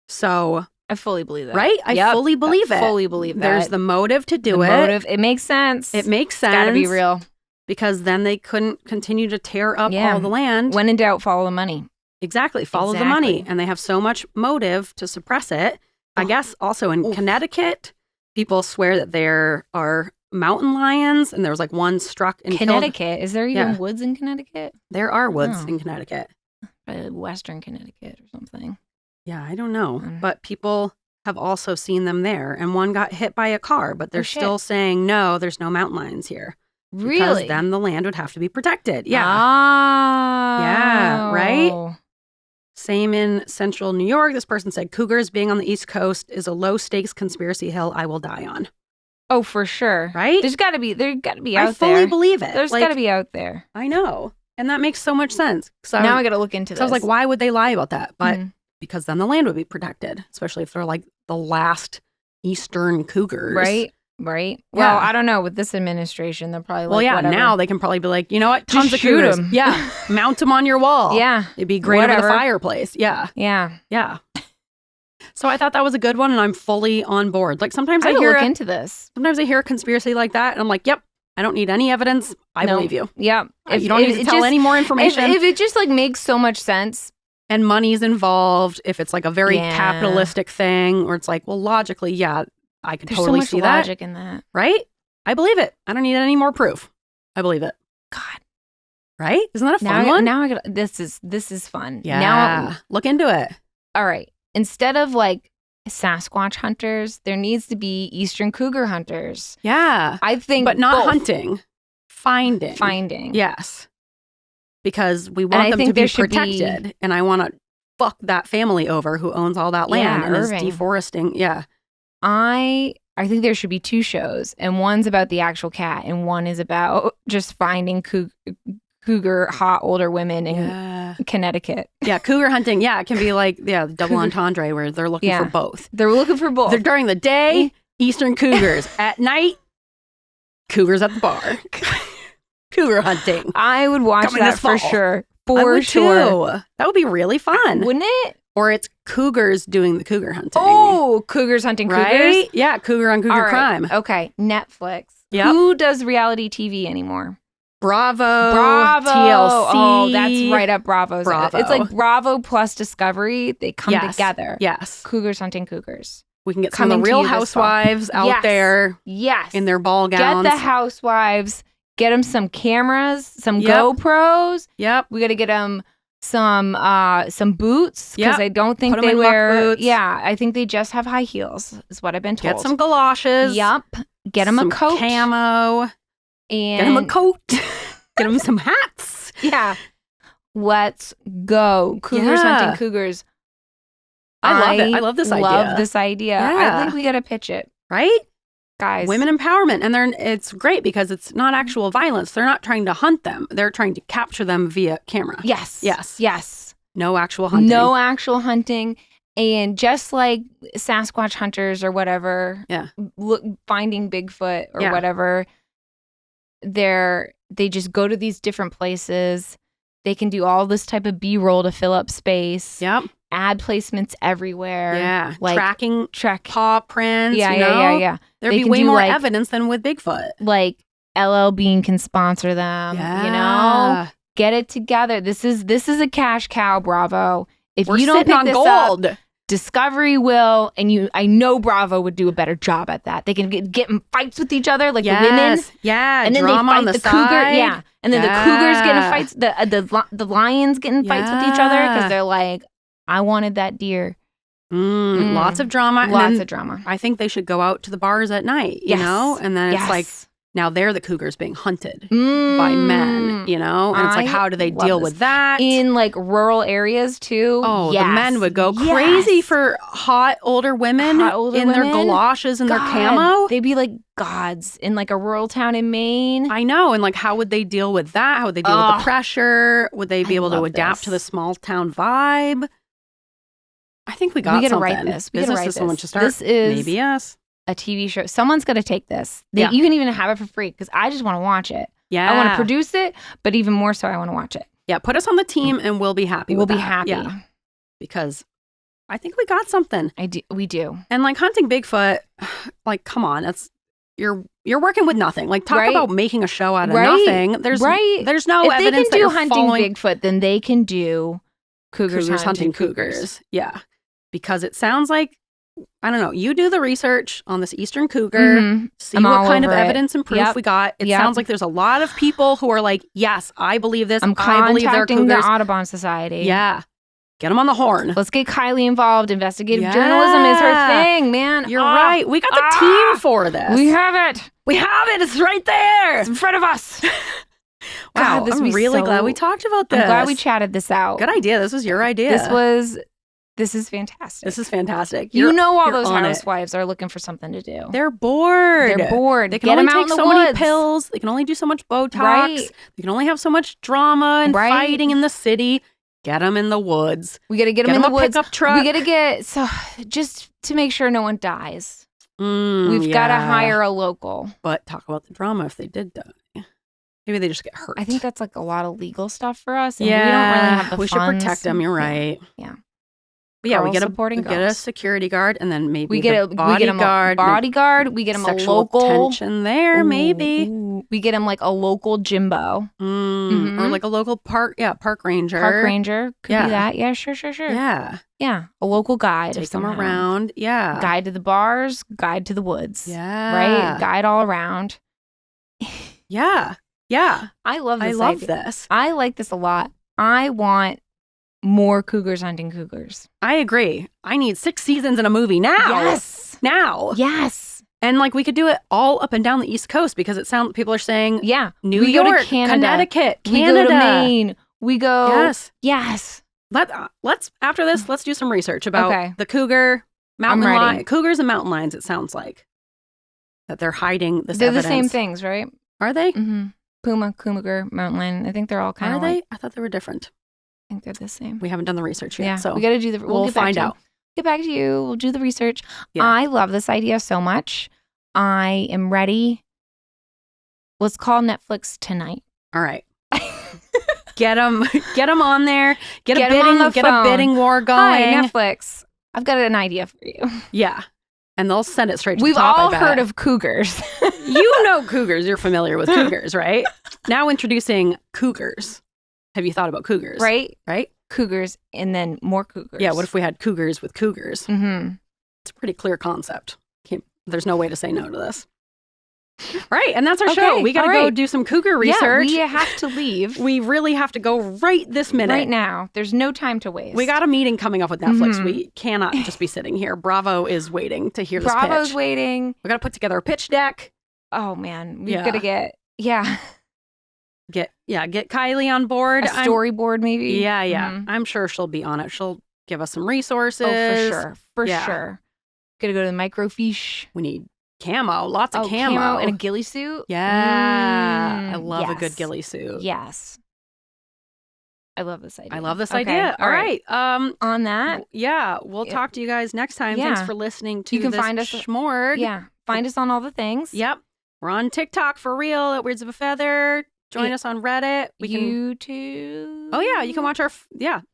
So... I fully believe that. Right? I fully believe it. Fully believe that. There's the motive to do it. Motive. It makes sense. It makes sense. It's gotta be real. Because then they couldn't continue to tear up all the land. When in doubt, follow the money. Exactly. Follow the money. And they have so much motive to suppress it. I guess also in Connecticut, people swear that there are mountain lions, and there was like one struck in Connecticut. Is there even woods in Connecticut? There are woods in Connecticut. Western Connecticut or something. Yeah, I don't know. But people have also seen them there. And one got hit by a car, but they're still saying, no, there's no mountain lions here. Really? Because then the land would have to be protected. Yeah. Oh. Yeah, right? Same in central New York. This person said, Cougars being on the East Coast is a low-stakes conspiracy hill I will die on. Oh, for sure. Right? They've got to be out there. I fully believe it. There's got to be out there. I know. And that makes so much sense. So now I got to look into this. I was like, why would they lie about that? But because then the land would be protected, especially if they're like the last Eastern Cougars. Right. Well, I don't know. With this administration, they're probably like, whatever. Now they can probably be like, you know what? Tons of Cougars. Them. Yeah. Mount them on your wall. Yeah. It'd be great over the fireplace. Yeah. Yeah. So I thought that was a good one, and I'm fully on board. Like sometimes I look into this. Sometimes I hear a conspiracy like that, and I'm like, yep, I don't need any evidence. I believe you. Yeah. You don't need to tell any more information. If it just like makes so much sense. And money's involved, if it's like a very capitalistic thing, or it's like, well, logically, I could totally see that. There's so much logic in that. Right? I believe it. I don't need any more proof. I believe it. God. Right? Isn't that a fun one? Now I got this is fun. Yeah. Now look into it. All right. Instead of like Sasquatch hunters, there needs to be Eastern Cougar hunters. Yeah. I think but not hunting. Finding. Finding. Yes. Because we want them to be protected. And I want to fuck that family over who owns all that land and is deforesting. Yeah. I think there should be two shows, and one's about the actual cat, and one is about just finding cougar hot older women in Connecticut. Yeah, cougar hunting. Yeah, it can be like double entendre where they're looking for both. They're looking for both. They're during the day, Eastern Cougars. At night, Cougars at the bar. Cougar hunting. I would watch that for sure. I would too. That would be really fun. Wouldn't it? Or it's Cougars doing the cougar hunting. Oh, Cougars hunting Cougars? Right? Yeah, cougar on cougar crime. Okay, Netflix. Yep. Who does reality TV anymore? Bravo. TLC. Oh, that's right up Bravo's. Bravo. It's like Bravo plus Discovery. They come together. Yes. Cougars hunting Cougars. We can get some of the real housewives out there. Yes. In their ball gowns. Get the housewives. Get them some cameras, some GoPros. Yep. We got to get them some boots because I don't think they wear boots. Yeah, I think they just have high heels is what I've been told. Get some galoshes. Yep. Get them a coat. Camo. And get them a coat. Get them some hats. Yeah. Let's go. Cougars hunting Cougars. I love it. I love this idea. Love this idea. Yeah. I think we got to pitch it. Right? Guys. Women empowerment. And it's great because it's not actual violence. They're not trying to hunt them. They're trying to capture them via camera. Yes. No actual hunting. And just like Sasquatch hunters or whatever, finding Bigfoot or whatever, they just go to these different places. They can do all this type of B-roll to fill up space. Yep. Ad placements everywhere. Yeah. Like tracking paw prints. Yeah. There'd be way more evidence than with Bigfoot. Like LL Bean can sponsor them. Yeah. You know? Get it together. This is a cash cow, Bravo. If We're you don't pick this gold. Up, Discovery will, and I know Bravo would do a better job at that. They can get in fights with each other, like the women. Yeah, and then drama they fight on the cougar. side. Yeah, and then the cougars get in fights. The lions get in fights with each other because they're like, I wanted that deer. Lots of drama. Lots of drama. I think they should go out to the bars at night, you know? And then it's like Now they're the cougars being hunted by men, you know? And it's like, how do they deal with that? In like rural areas too. Oh, yes. The men would go crazy for hot older women their galoshes and their camo. They'd be like gods in like a rural town in Maine. I know. And like, how would they deal with that? How would they deal with the pressure? Would they be able to adapt to the small town vibe? I think we got something. We gotta write this. Business is someone to start. This is maybe us. A TV show. Someone's going to take this. You can even have it for free because I just want to watch it. Yeah. I want to produce it, but even more so, I want to watch it. Yeah. Put us on the team and we'll be happy. We'll be happy. Yeah. Because I think we got something. We do. And like hunting Bigfoot, like, come on. You're working with nothing. Like, talk about making a show out of nothing. There's no evidence that you're If they can do hunting Bigfoot, then they can do Cougars hunting Cougars. Yeah. Because it sounds like, I don't know. You do the research on this Eastern Cougar, see what kind of evidence and proof we got. It sounds like there's a lot of people who are like, yes, I believe this. I believe they're Cougars. The Audubon Society. Yeah. Get them on the horn. Let's get Kylie involved. Investigative journalism is her thing, man. You're right. We got the team for this. We have it. We have it. It's right there. It's in front of us. Wow. I'm really glad we talked about this. I'm glad we chatted this out. Good idea. This was your idea. This is fantastic. This is fantastic. You know all those housewives are looking for something to do. They're bored. They can only take so many pills. They can only do so much Botox. Right. They can only have so much drama and fighting in the city. Get them in the woods. We got to get them in the woods. Pickup truck. We got to just to make sure no one dies. We've got to hire a local. But talk about the drama if they did die. Maybe they just get hurt. I think that's like a lot of legal stuff for us. And we don't really have the funds. We should protect them. You're right. Yeah. But yeah, we get a security guard, and then maybe we get a bodyguard. We get him a local tension there. Maybe we get him like a local Jimbo, or like a local park ranger. Park ranger could be that. Yeah, sure. Yeah, a local guide. Take them around. Yeah, guide to the bars, guide to the woods. Yeah, right. Guide all around. Yeah. I love this. I love this. I like this a lot. I want more Cougars hunting Cougars. I agree. I need 6 seasons in a movie now. Yes. Now. Yes. And like we could do it all up and down the East Coast because it sounds people are saying New we York, go to Canada, Connecticut, Canada. We go to Maine. We go Yes. Let's after this, let's do some research about the cougar, mountain lion, cougars and mountain lions, it sounds like. That they're hiding this evidence. The same things, right? Are they? Mm-hmm. Puma, cougar, mountain lion. I think they're all kind of Are they? I thought they were different. I think they're the same. We haven't done the research yet. So we got to do the. We'll find out. Get back to you. We'll do the research. Yeah. I love this idea so much. I am ready. Let's call Netflix tonight. All right. Get them on there. Get a bidding war going. Hi, Netflix. I've got an idea for you. Yeah. And they'll send it straight to the top. We've all heard of Cougars. You know Cougars. You're familiar with Cougars, right? Now introducing Cougars. Have you thought about Cougars? Right. Right? Cougars and then more Cougars. Yeah, what if we had Cougars with Cougars? Mm-hmm. It's a pretty clear concept. There's no way to say no to this. Right, and that's our show. We got to go do some cougar research. Yeah, we have to leave. We really have to go right this minute. Right now. There's no time to waste. We got a meeting coming up with Netflix. Mm-hmm. We cannot just be sitting here. Bravo is waiting to hear this pitch. Bravo's waiting. We got to put together a pitch deck. Oh, man. We've got to get Kylie on board. A storyboard, maybe? Yeah. Mm-hmm. I'm sure she'll be on it. She'll give us some resources. Oh, for sure. Got to go to the microfiche. We need camo, lots of camo and a ghillie suit. Yeah, I love a good ghillie suit. Yes, I love this idea. All right. On that, we'll talk to you guys next time. Thanks for listening to. You can find us shmorg. Yeah, find us on all the things. Yep, we're on TikTok for real at Weirds of a Feather. Join us on Reddit. YouTube. Oh yeah, you can watch our.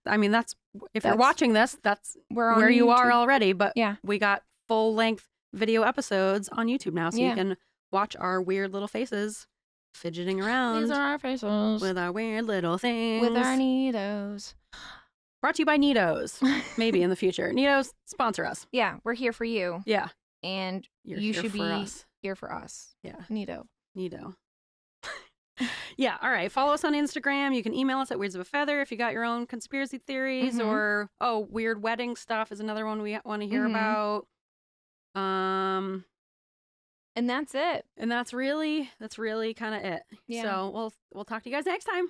I mean that's if you're watching this, that's where you are already. But we got full length video episodes on YouTube now, so you can watch our weird little faces fidgeting around. These are our faces. With our weird little things. With our neatos. Brought to you by Neatos. Maybe in the future. Neatos, sponsor us. Yeah, we're here for you. Yeah. And you should be here for us. Yeah. Neato. Yeah, all right. Follow us on Instagram. You can email us at Weirds of a Feather if you got your own conspiracy theories or, weird wedding stuff is another one we want to hear about. And that's it. And that's really kind of it. Yeah. So we'll talk to you guys next time.